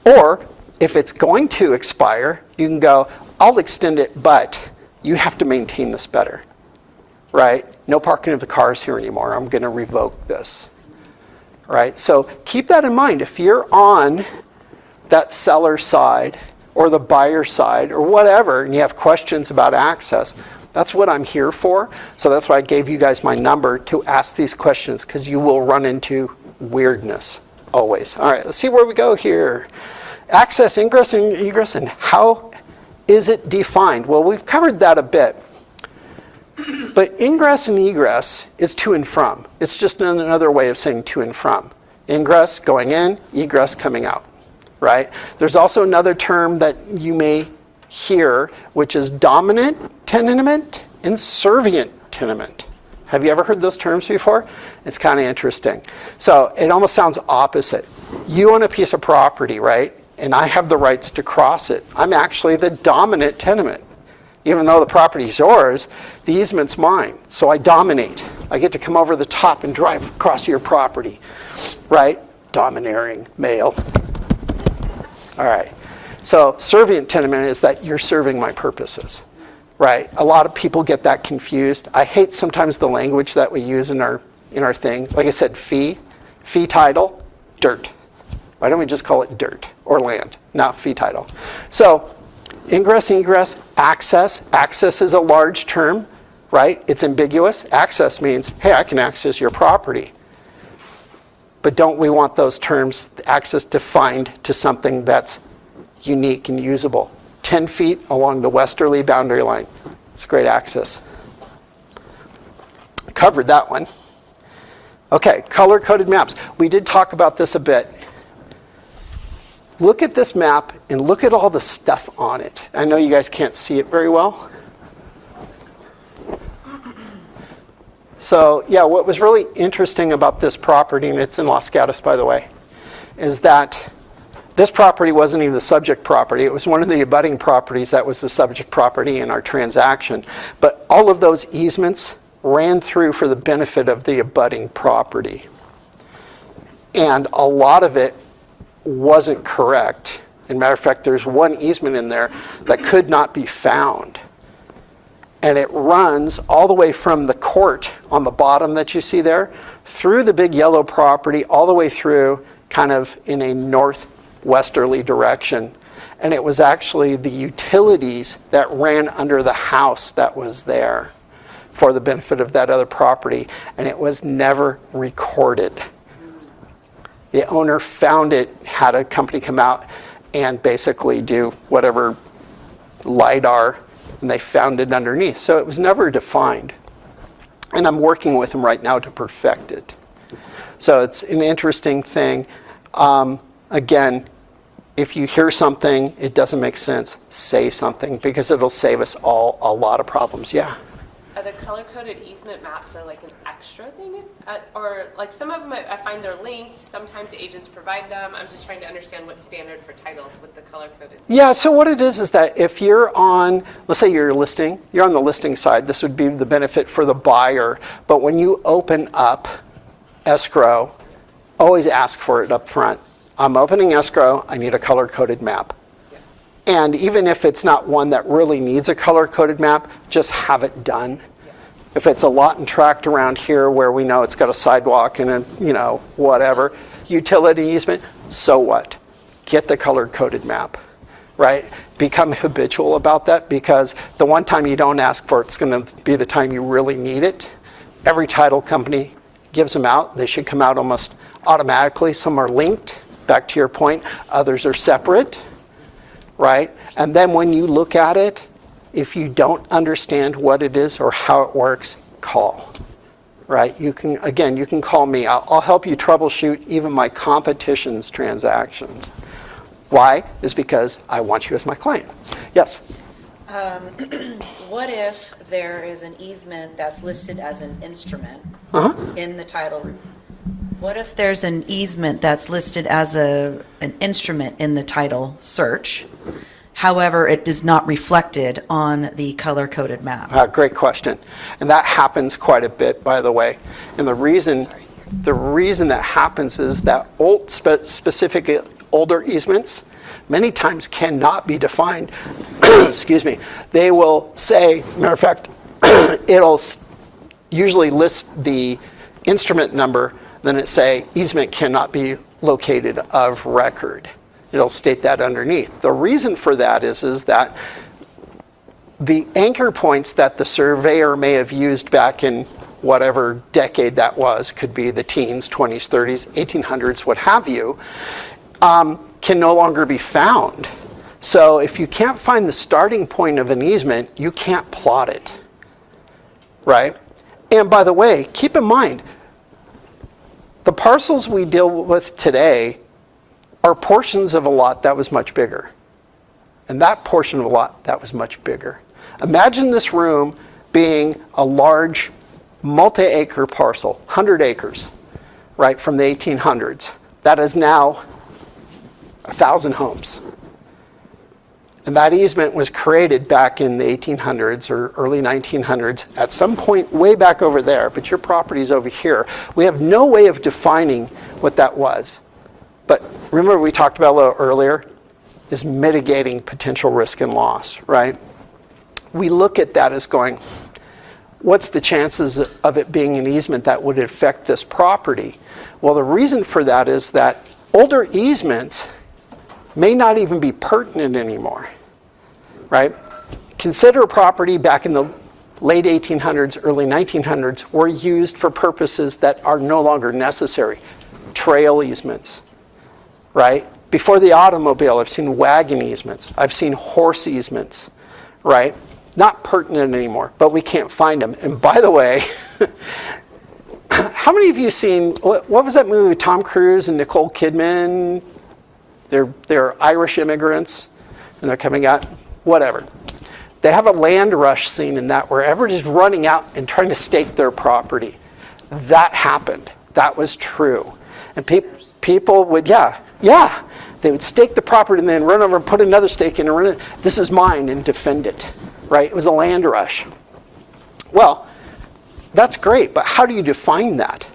Or if it's going to expire, you can go, I'll extend it, but you have to maintain this better. Right? No parking of the cars here anymore. I'm going to revoke this. Right? So keep that in mind. If you're on that seller side or the buyer side or whatever, and you have questions about access, that's what I'm here for. So that's why I gave you guys my number to ask these questions because you will run into weirdness, always. All right, let's see where we go here. Access, ingress, and egress, and how is it defined? Well, we've covered that a bit. But ingress and egress is to and from. It's just another way of saying to and from. Ingress, going in, egress, coming out, right? There's also another term that you may hear, which is dominant tenement and servient tenement. Have you ever heard those terms before? It's kind of interesting. So it almost sounds opposite. You own a piece of property, right? And I have the rights to cross it. I'm actually the dominant tenement. Even though the property is yours, the easement's mine. So I dominate. I get to come over the top and drive across your property, right? Domineering male. All right. So servient tenement is that you're serving my purposes. Right? A lot of people get that confused. I hate sometimes the language that we use in our thing. Like I said, fee title, dirt. Why don't we just call it dirt or land, not fee title? So ingress, egress, access. Access is a large term, right? It's ambiguous. Access means, hey, I can access your property. But don't we want those terms, access, defined to something that's unique and usable? 10 feet along the westerly boundary line. It's great access. Covered that one. Okay, color-coded maps. We did talk about this a bit. Look at this map and look at all the stuff on it. I know you guys can't see it very well. So yeah, what was really interesting about this property, and it's in Los Gatos, by the way, is that this property wasn't even the subject property. It was one of the abutting properties that was the subject property in our transaction. But all of those easements ran through for the benefit of the abutting property. And a lot of it wasn't correct. As a matter of fact, there's one easement in there that could not be found. And it runs all the way from the court on the bottom that you see there, through the big yellow property, all the way through kind of in a northwesterly direction. And it was actually the utilities that ran under the house that was there for the benefit of that other property. And it was never recorded. The owner found it, had a company come out and basically do whatever LiDAR, and they found it underneath. So it was never defined. And I'm working with them right now to perfect it. So it's an interesting thing. Again, if you hear something, it doesn't make sense, say something, because it'll save us all a lot of problems. Yeah? The color-coded easement maps are like an extra thing, or like some of them I find they're linked. Sometimes the agents provide them. I'm just trying to understand what's standard for title with the color-coded. Yeah, so what it is that if you're on, let's say you're listing, you're on the listing side, this would be the benefit for the buyer. But when you open up escrow, always ask for it up front. I'm opening escrow, I need a color-coded map. And even if it's not one that really needs a color-coded map, just have it done. If it's a lot and tract around here where we know it's got a sidewalk and a, whatever, utility easement, so what? Get the color-coded map, right? Become habitual about that, because the one time you don't ask for it, it's going to be the time you really need it. Every title company gives them out. They should come out almost automatically. Some are linked, back to your point. Others are separate. Right? And then when you look at it, if you don't understand what it is or how it works, call. Right? You can call me. I'll help you troubleshoot even my competition's transactions. Why? Is because I want you as my client. Yes? What if there is an easement that's listed as an instrument in the title? What if there's an easement that's listed as an instrument in the title search? However, it is not reflected on the color-coded map. Great question. And that happens quite a bit, by the way. And the reason that happens is that specific older easements many times cannot be defined. Excuse me. They will say, matter of fact, it'll usually list the instrument number, then it say easement cannot be located of record. It'll state that underneath. The reason for that is that the anchor points that the surveyor may have used back in whatever decade that was, could be the teens, 20s, 30s, 1800s, what have you, can no longer be found. So if you can't find the starting point of an easement, you can't plot it, right? And by the way, keep in mind, the parcels we deal with today are portions of a lot that was much bigger. And that portion of a lot that was much bigger. Imagine this room being a large multi-acre parcel, 100 acres, right, from the 1800s. That is now 1,000 homes. And that easement was created back in the 1800s or early 1900s at some point way back over there, but your property's over here. We have no way of defining what that was. But remember we talked about a little earlier, is mitigating potential risk and loss, right? We look at that as going, what's the chances of it being an easement that would affect this property? Well, the reason for that is that older easements may not even be pertinent anymore, right? Consider a property back in the late 1800s, early 1900s were used for purposes that are no longer necessary. Trail easements, right? Before the automobile, I've seen wagon easements. I've seen horse easements, right? Not pertinent anymore, but we can't find them. And by the way, how many of you seen, what was that movie with Tom Cruise and Nicole Kidman? They're Irish immigrants, and they're coming out, whatever. They have a land rush scene in that where everybody's running out and trying to stake their property. That happened. That was true. And people would, they would stake the property and then run over and put another stake in and run it. This is mine, and defend it, right? It was a land rush. Well, that's great, but how do you define that,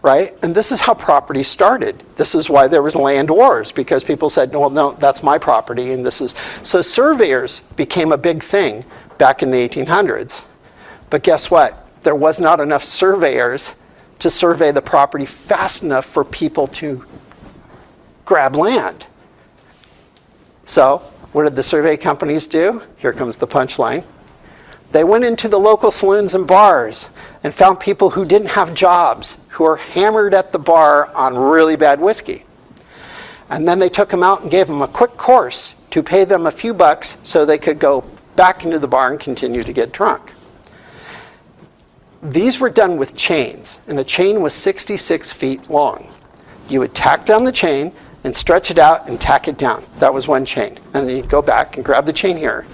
right? And this is how property started. This is why there was land wars, because people said, no, that's my property, and this is... So surveyors became a big thing back in the 1800s. But guess what? There was not enough surveyors to survey the property fast enough for people to grab land. So what did the survey companies do? Here comes the punchline. They went into the local saloons and bars and found people who didn't have jobs, who were hammered at the bar on really bad whiskey. And then they took them out and gave them a quick course to pay them a few bucks so they could go back into the bar and continue to get drunk. These were done with chains, and a chain was 66 feet long. You would tack down the chain and stretch it out and tack it down. That was one chain. And then you'd go back and grab the chain here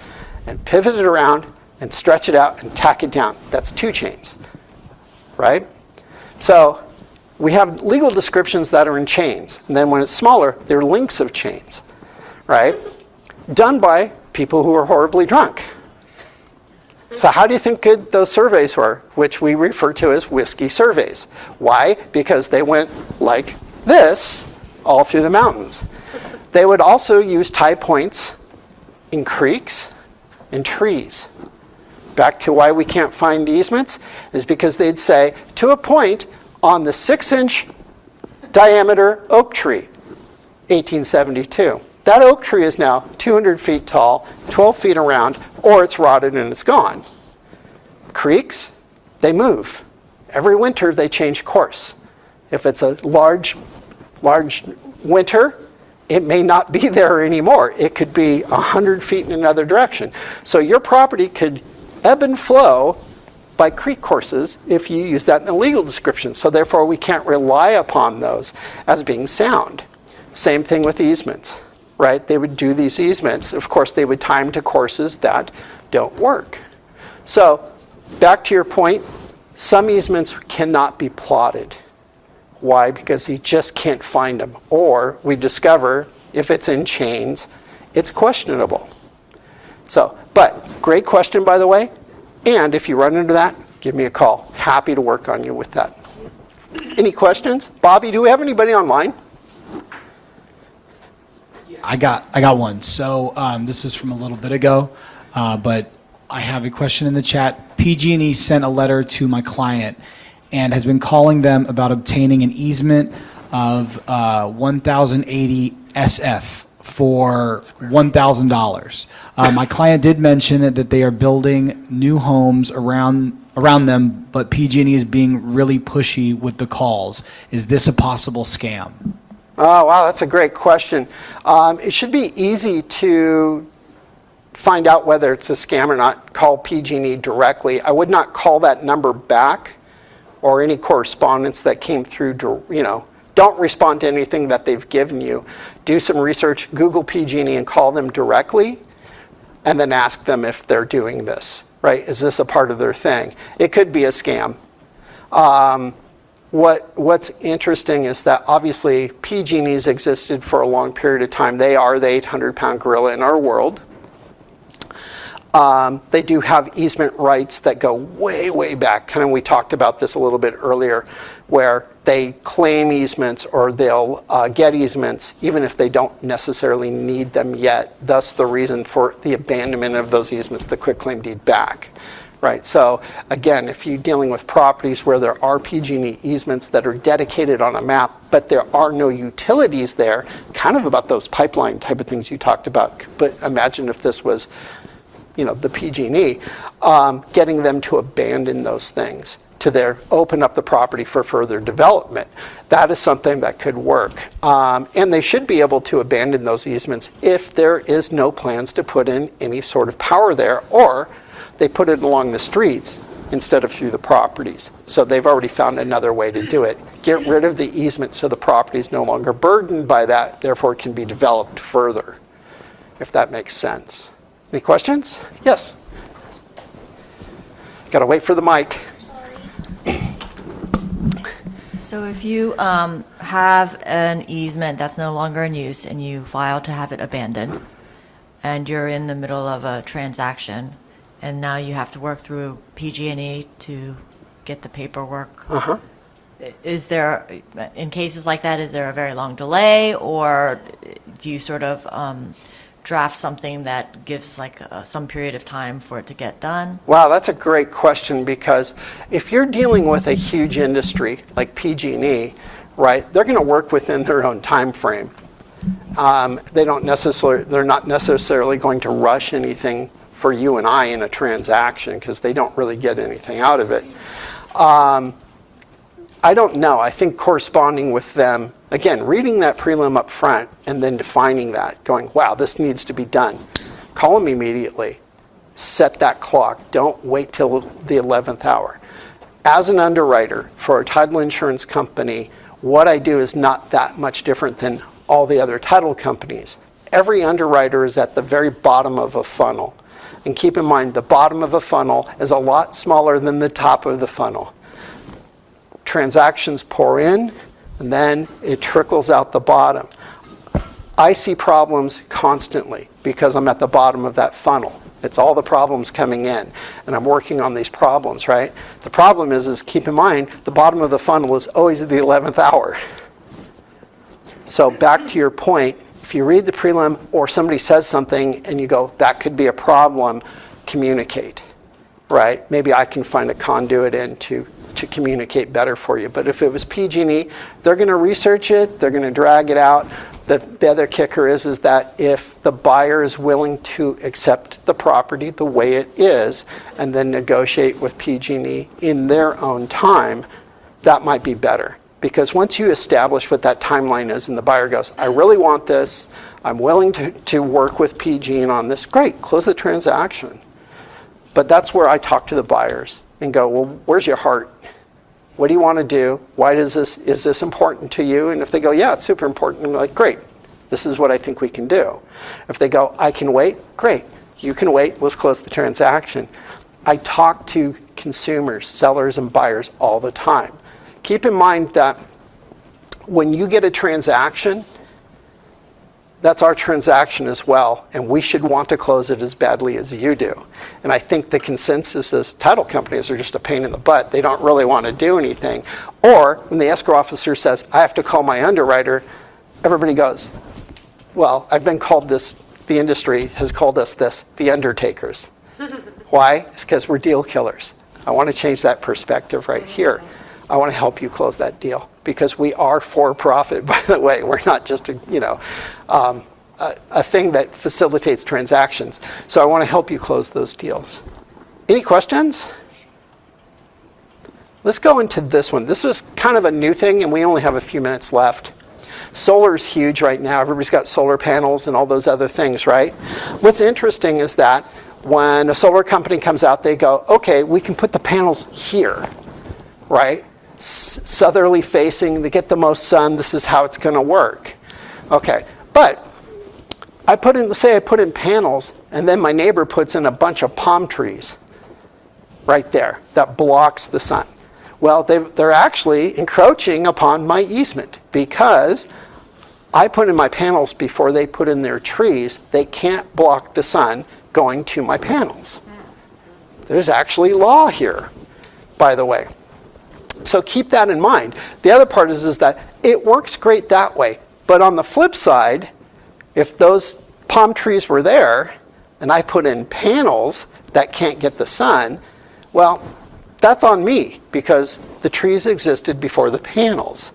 and pivot it around and stretch it out and tack it down. That's 2 chains, right? So we have legal descriptions that are in chains. And then when it's smaller, they're links of chains, right? Done by people who are horribly drunk. So how do you think good those surveys were, which we refer to as whiskey surveys? Why? Because they went like this all through the mountains. They would also use tie points in creeks and trees. Back to why we can't find easements is because they'd say, to a point on the 6-inch diameter oak tree, 1872. That oak tree is now 200 feet tall, 12 feet around, or it's rotted and it's gone. Creeks, they move. Every winter they change course. If it's a large winter, it may not be there anymore. It could be 100 feet in another direction. So your property could ebb and flow by creek courses if you use that in the legal description. So therefore we can't rely upon those as being sound. Same thing with easements, right? They would do these easements. Of course, they would time to courses that don't work. So back to your point, some easements cannot be plotted. Why? Because you just can't find them. Or we discover if it's in chains, it's questionable. So, but great question, by the way. And if you run into that, give me a call. Happy to work on you with that. Any questions? Bobby, do we have anybody online? I got one. So this was from a little bit ago, but I have a question in the chat. PG&E sent a letter to my client and has been calling them about obtaining an easement of 1,080 SF for $1,000. My client did mention that they are building new homes around them, but PG&E is being really pushy with the calls. Is this a possible scam? Oh, wow, that's a great question. It should be easy to find out whether it's a scam or not. Call PG&E directly. I would not call that number back or any correspondence that came through, don't respond to anything that they've given you. Do some research, Google PG&E and call them directly, and then ask them if they're doing this, right? Is this a part of their thing? It could be a scam. What's interesting is that obviously PG&E's existed for a long period of time. They are the 800-pound gorilla in our world. They do have easement rights that go way, way back. Kind of, we talked about this a little bit earlier, where they claim easements or they'll get easements even if they don't necessarily need them yet. Thus the reason for the abandonment of those easements, the quitclaim deed back. Right, so again, if you're dealing with properties where there are PG&E easements that are dedicated on a map, but there are no utilities there, kind of about those pipeline type of things you talked about. But imagine if this was, the PG&E, getting them to abandon those things, to open up the property for further development. That is something that could work. And they should be able to abandon those easements if there is no plans to put in any sort of power there, or they put it along the streets instead of through the properties. So they've already found another way to do it. Get rid of the easement so the property is no longer burdened by that, therefore it can be developed further, if that makes sense. Any questions? Yes? Got to wait for the mic. So if you have an easement that's no longer in use and you file to have it abandoned, and you're in the middle of a transaction, and now you have to work through PG&E to get the paperwork, is there, in cases like that, is there a very long delay, or do you sort of draft something that gives like some period of time for it to get done? Wow, that's a great question, because if you're dealing with a huge industry like PG&E, right, they're going to work within their own time frame. They're not necessarily going to rush anything for you and I in a transaction, because they don't really get anything out of it. I don't know. I think corresponding with them, again, reading that prelim up front and then defining that, going, wow, this needs to be done. Call them immediately. Set that clock. Don't wait till the 11th hour. As an underwriter for a title insurance company, what I do is not that much different than all the other title companies. Every underwriter is at the very bottom of a funnel. And keep in mind, the bottom of a funnel is a lot smaller than the top of the funnel. Transactions pour in, and then it trickles out the bottom. I see problems constantly because I'm at the bottom of that funnel. It's all the problems coming in, and I'm working on these problems, right? The problem is keep in mind, the bottom of the funnel is always at the 11th hour. So back to your point, if you read the prelim or somebody says something and you go, that could be a problem, communicate, right? Maybe I can find a conduit in to communicate better for you. But if it was PG&E, they're going to research it, they're going to drag it out. The other kicker is that if the buyer is willing to accept the property the way it is and then negotiate with PG&E in their own time, that might be better. Because once you establish what that timeline is and the buyer goes, I really want this, I'm willing to work with PG&E on this, great, close the transaction. But that's where I talk to the buyers and go, well, where's your heart? What do you want to do? Why is this important to you? And if they go, yeah, it's super important, I'm like, great, this is what I think we can do. If they go, I can wait, great, you can wait, let's close the transaction. I talk to consumers, sellers, and buyers all the time. Keep in mind that when you get a transaction, that's our transaction as well, and we should want to close it as badly as you do. And I think the consensus is title companies are just a pain in the butt. They don't really want to do anything. Or when the escrow officer says, I have to call my underwriter, everybody goes, well, I've been called this, the industry has called us this, the undertakers. Why? It's because we're deal killers. I want to change that perspective right here. I want to help you close that deal, because we are for profit, by the way. We're not just a thing that facilitates transactions. So I want to help you close those deals. Any questions? Let's go into this one. This was kind of a new thing, and we only have a few minutes left. Solar is huge right now. Everybody's got solar panels and all those other things, right? What's interesting is that when a solar company comes out, they go, okay, we can put the panels here, right? Southerly facing, they get the most sun, this is how it's going to work. Okay, but I put in panels, and then my neighbor puts in a bunch of palm trees right there that blocks the sun. Well, they're actually encroaching upon my easement, because I put in my panels before they put in their trees. They can't block the sun going to my panels. There's actually law here, by the way. So keep that in mind. The other part is that it works great that way. But on the flip side, if those palm trees were there and I put in panels that can't get the sun, well, that's on me, because the trees existed before the panels,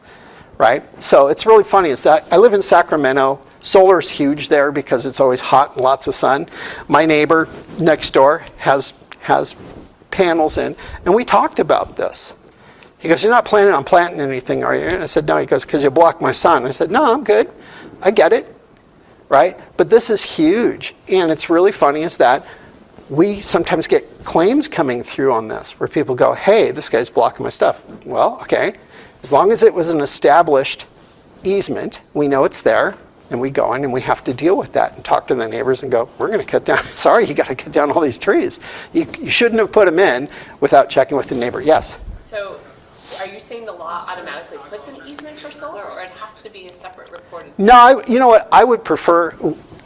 right? So it's really funny is that I live in Sacramento. Solar's huge there because it's always hot and lots of sun. My neighbor next door has panels in, and we talked about this. He goes, you're not planning on planting anything, are you? And I said, no. He goes, because you block my sun. I said, no, I'm good. I get it, right? But this is huge. And it's really funny is that we sometimes get claims coming through on this where people go, hey, this guy's blocking my stuff. Well, okay. As long as it was an established easement, we know it's there. And we go in and we have to deal with that and talk to the neighbors and go, we're going to cut down, sorry, you got to cut down all these trees. You shouldn't have put them in without checking with the neighbor. Yes? So are you saying the law automatically puts an easement for solar, or it has to be a separate recorded? No, you know what? I would prefer,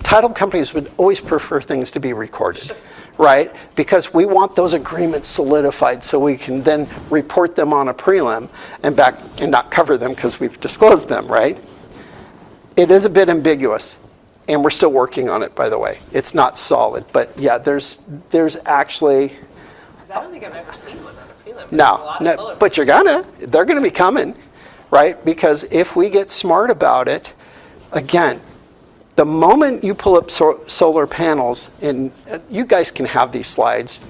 title companies would always prefer things to be recorded, right? Because we want those agreements solidified so we can then report them on a prelim and not cover them because we've disclosed them, right? It is a bit ambiguous, and we're still working on it, by the way. It's not solid, but yeah, there's actually... Because I don't think I've ever seen one on a prelim. No, but they're gonna be coming, right? Because if we get smart about it, again, the moment you pull up solar panels, and you guys can have these slides,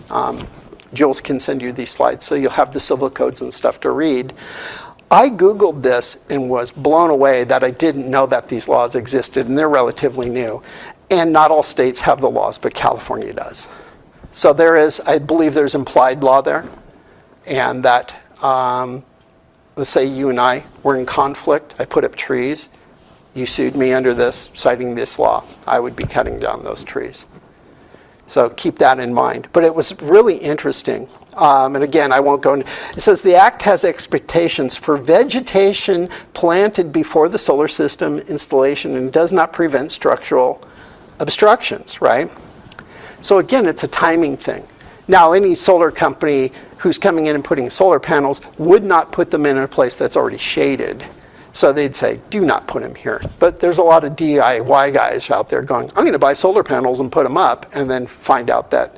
Jules can send you these slides, so you'll have the civil codes and stuff to read. I Googled this and was blown away that I didn't know that these laws existed, and they're relatively new. And not all states have the laws, but California does. So I believe there's implied law there, and that, let's say you and I were in conflict, I put up trees, you sued me under this, citing this law, I would be cutting down those trees. So keep that in mind. But it was really interesting. And again, I won't go into, it says the act has expectations for vegetation planted before the solar system installation and does not prevent structural obstructions, right? So again, it's a timing thing. Now, any solar company who's coming in and putting solar panels would not put them in a place that's already shaded. So they'd say, do not put them here. But there's a lot of DIY guys out there going, I'm going to buy solar panels and put them up, and then find out that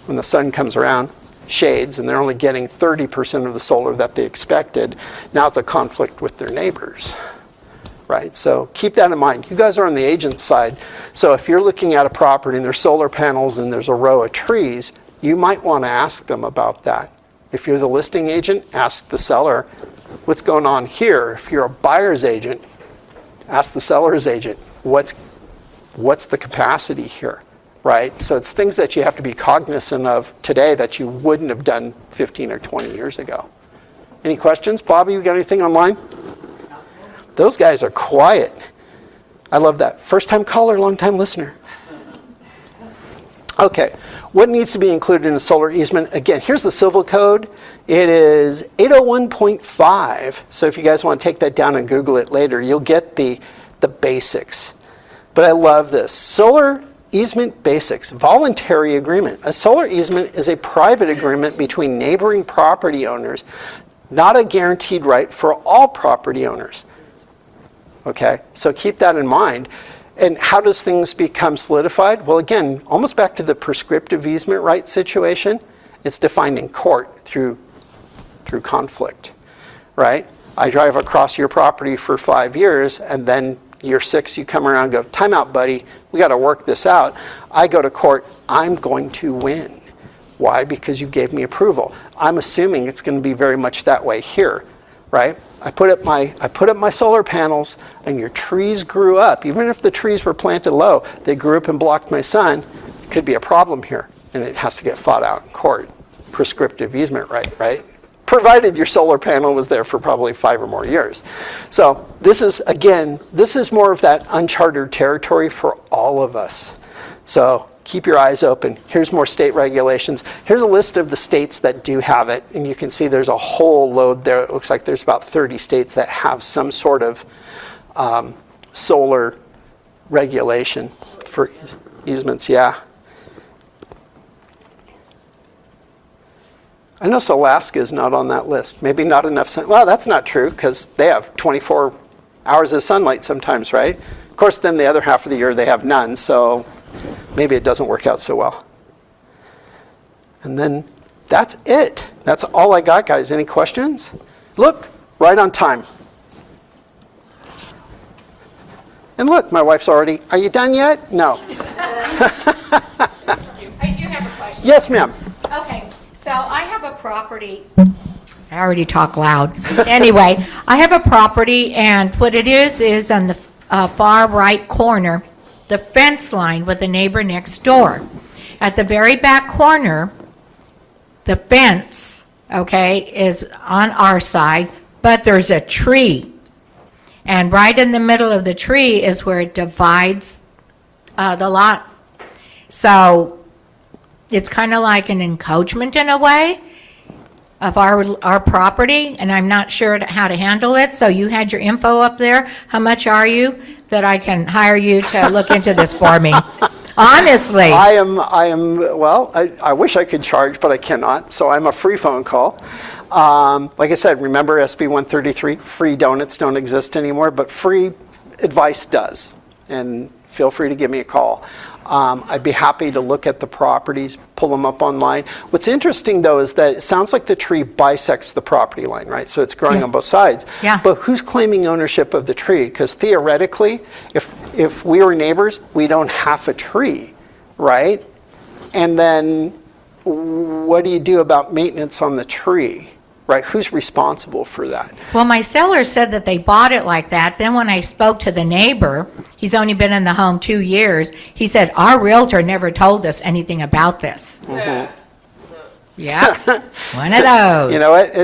when the sun comes around, shades, and they're only getting 30% of the solar that they expected. Now it's a conflict with their neighbors, right? So keep that in mind. You guys are on the agent side. So if you're looking at a property and there's solar panels and there's a row of trees, you might want to ask them about that. If you're the listing agent, ask the seller, what's going on here? If you're a buyer's agent, ask the seller's agent, what's the capacity here, right? So it's things that you have to be cognizant of today that you wouldn't have done 15 or 20 years ago. Any questions? Bobby, you got anything online? Those guys are quiet. I love that. First time caller, long time listener. Okay, what needs to be included in a solar easement? Again, here's the civil code. It is 801.5. So if you guys want to take that down and Google it later, you'll get the basics. But I love this. Solar easement basics, voluntary agreement. A solar easement is a private agreement between neighboring property owners, not a guaranteed right for all property owners. Okay, so keep that in mind. And how does things become solidified? Well, again, almost back to the prescriptive easement right situation. It's defined in court through conflict, right? I drive across your property for 5 years, and then year 6 you come around and go, time out, buddy, we got to work this out. I go to court, I'm going to win. Why? Because you gave me approval. I'm assuming it's going to be very much that way here, right? I put up my solar panels, and your trees grew up. Even if the trees were planted low, they grew up and blocked my sun. It could be a problem here, and it has to get fought out in court. Prescriptive easement right? Provided your solar panel was there for probably 5 or more years. So this is more of that uncharted territory for all of us. So keep your eyes open. Here's more state regulations. Here's a list of the states that do have it, and you can see there's a whole load there. It looks like there's about 30 states that have some sort of solar regulation for easements, yeah. I know Alaska is not on that list. Maybe not enough sun. Well, that's not true because they have 24 hours of sunlight sometimes, right? Of course, then the other half of the year they have none, so maybe it doesn't work out so well. And then that's it. That's all I got, guys. Any questions? Look, right on time. And look, my wife's already, are you done yet? No. I do have a question. Yes, ma'am. Okay, so I have a property. I already talk loud. Anyway, I have a property, and what it is on the far right corner, the fence line with the neighbor next door. At the very back corner, the fence, okay, is on our side, but there's a tree. And right in the middle of the tree is where it divides the lot. So it's kind of like an encroachment in a way of our property, and I'm not sure how to handle it. So you had your info up there. How much are you that I can hire you to look into this for me? Honestly. Well, I wish I could charge, but I cannot, so I'm a free phone call. Like I said, remember SB 133, free donuts don't exist anymore, but free advice does. And feel free to give me a call. I'd be happy to look at the properties, pull them up online. What's interesting, though, is that it sounds like the tree bisects the property line, right? So it's growing on both sides. Yeah. But who's claiming ownership of the tree? Because theoretically, if we were neighbors, we'd own half a tree, right? And then what do you do about maintenance on the tree? Right, who's responsible for that? Well, my seller said that they bought it like that. Then when I spoke to the neighbor, he's only been in the home 2 years, he said, our realtor never told us anything about this. Mm-hmm. Yeah, one of those. You know what,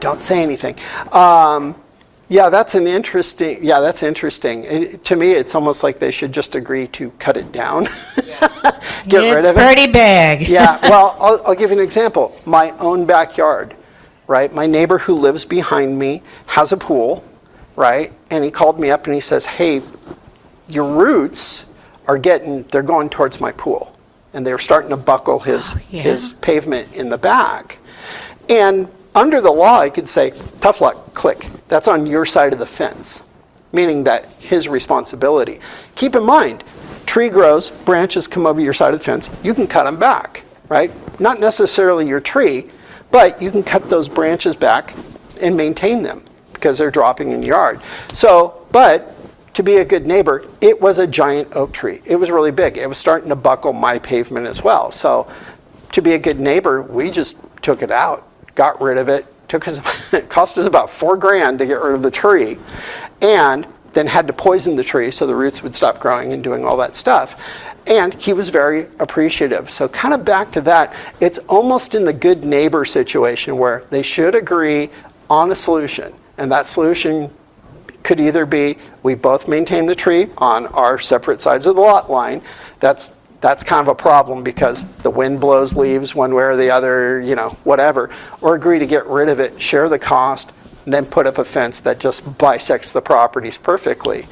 don't say anything. That's interesting. To me, it's almost like they should just agree to cut it down. Get rid of it. It's pretty big. Yeah, well, I'll give you an example. My own backyard. Right, my neighbor who lives behind me has a pool, right? And he called me up and he says, hey, your roots they're going towards my pool. And they're starting to buckle his pavement in the back. And under the law, I could say, tough luck, click. That's on your side of the fence, meaning that his responsibility. Keep in mind, tree grows, branches come over your side of the fence, you can cut them back, right? Not necessarily your tree, but you can cut those branches back and maintain them because they're dropping in your yard. So, but to be a good neighbor, it was a giant oak tree. It was really big. It was starting to buckle my pavement as well. So to be a good neighbor, we just took it out, got rid of it. It cost us about $4,000 to get rid of the tree, and then had to poison the tree so the roots would stop growing and doing all that stuff. And he was very appreciative. So kind of back to that, it's almost in the good neighbor situation where they should agree on a solution. And that solution could either be we both maintain the tree on our separate sides of the lot line. That's kind of a problem because the wind blows leaves one way or the other, whatever. Or agree to get rid of it, share the cost, and then put up a fence that just bisects the properties perfectly.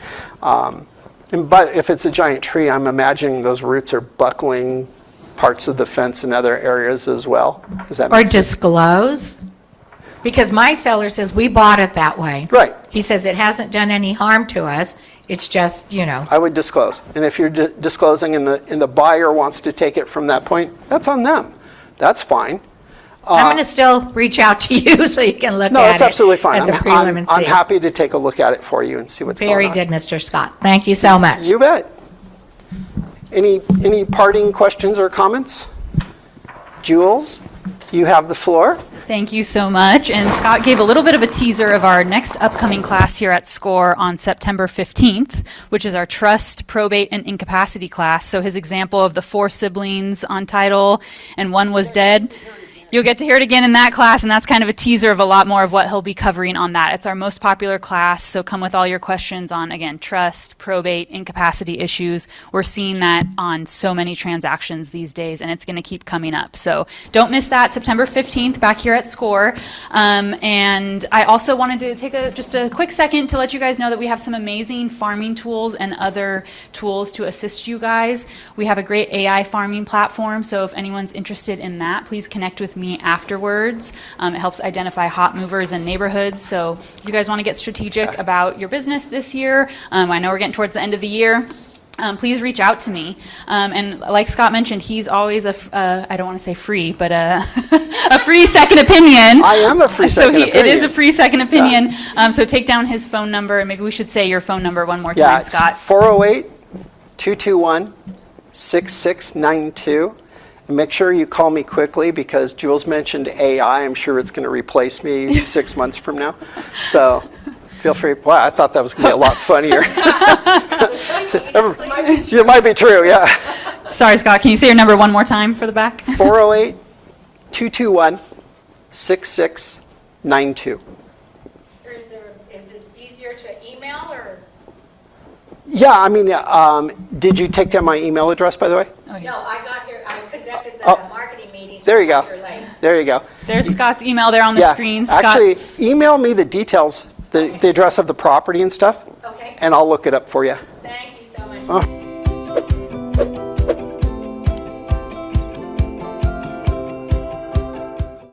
But if it's a giant tree, I'm imagining those roots are buckling parts of the fence in other areas as well. Does that Or make sense? disclose. Because my seller says we bought it that way. Right. He says it hasn't done any harm to us. It's just, I would disclose. And if you're disclosing and the buyer wants to take it from that point, that's on them. That's fine. I'm going to still reach out to you so you can look No, at that's it. absolutely fine. At the prelim and I'm see. happy to take a look at it for you and see what's Very going on. good, Mr. Scott. Thank you so much. You bet. Any parting questions or comments? Jules, you have the floor. Thank you so much. And Scott gave a little bit of a teaser of our next upcoming class here at SCORE on September 15th, which is our trust, probate, and incapacity class. So his example of the 4 siblings on title and one was dead. You'll get to hear it again in that class, and that's kind of a teaser of a lot more of what he'll be covering on that. It's our most popular class, so come with all your questions on, again, trust, probate, incapacity issues. We're seeing that on so many transactions these days, and it's going to keep coming up. So don't miss that, September 15th, back here at SCORE. And I also wanted to take just a quick second to let you guys know that we have some amazing farming tools and other tools to assist you guys. We have a great AI farming platform, so if anyone's interested in that, please connect with me afterwards. It helps identify hot movers in neighborhoods. So if you guys want to get strategic about your business this year, I know we're getting towards the end of the year, please reach out to me. And like Scott mentioned, he's always I don't want to say free, but a free second opinion. I am a free second opinion. It is a free second opinion. So take down his phone number, and maybe we should say your phone number one more time, Scott. It's 408-221-6692. And make sure you call me quickly because Jules mentioned AI. I'm sure it's going to replace me 6 months from now. So feel free. Wow, I thought that was going to be a lot funnier. It might be true, yeah. Sorry, Scott. Can you say your number one more time for the back? 408-221-6692. Is it easier to email or Yeah, I mean, did you take down my email address, by the way? No, I got here, I conducted the Oh. marketing meetings. There you go. You're late. There you go. There's Scott's email there on the Yeah, screen. Scott, actually, email me the details, the address of the property and stuff, Okay, and I'll look it up for you. thank you so much.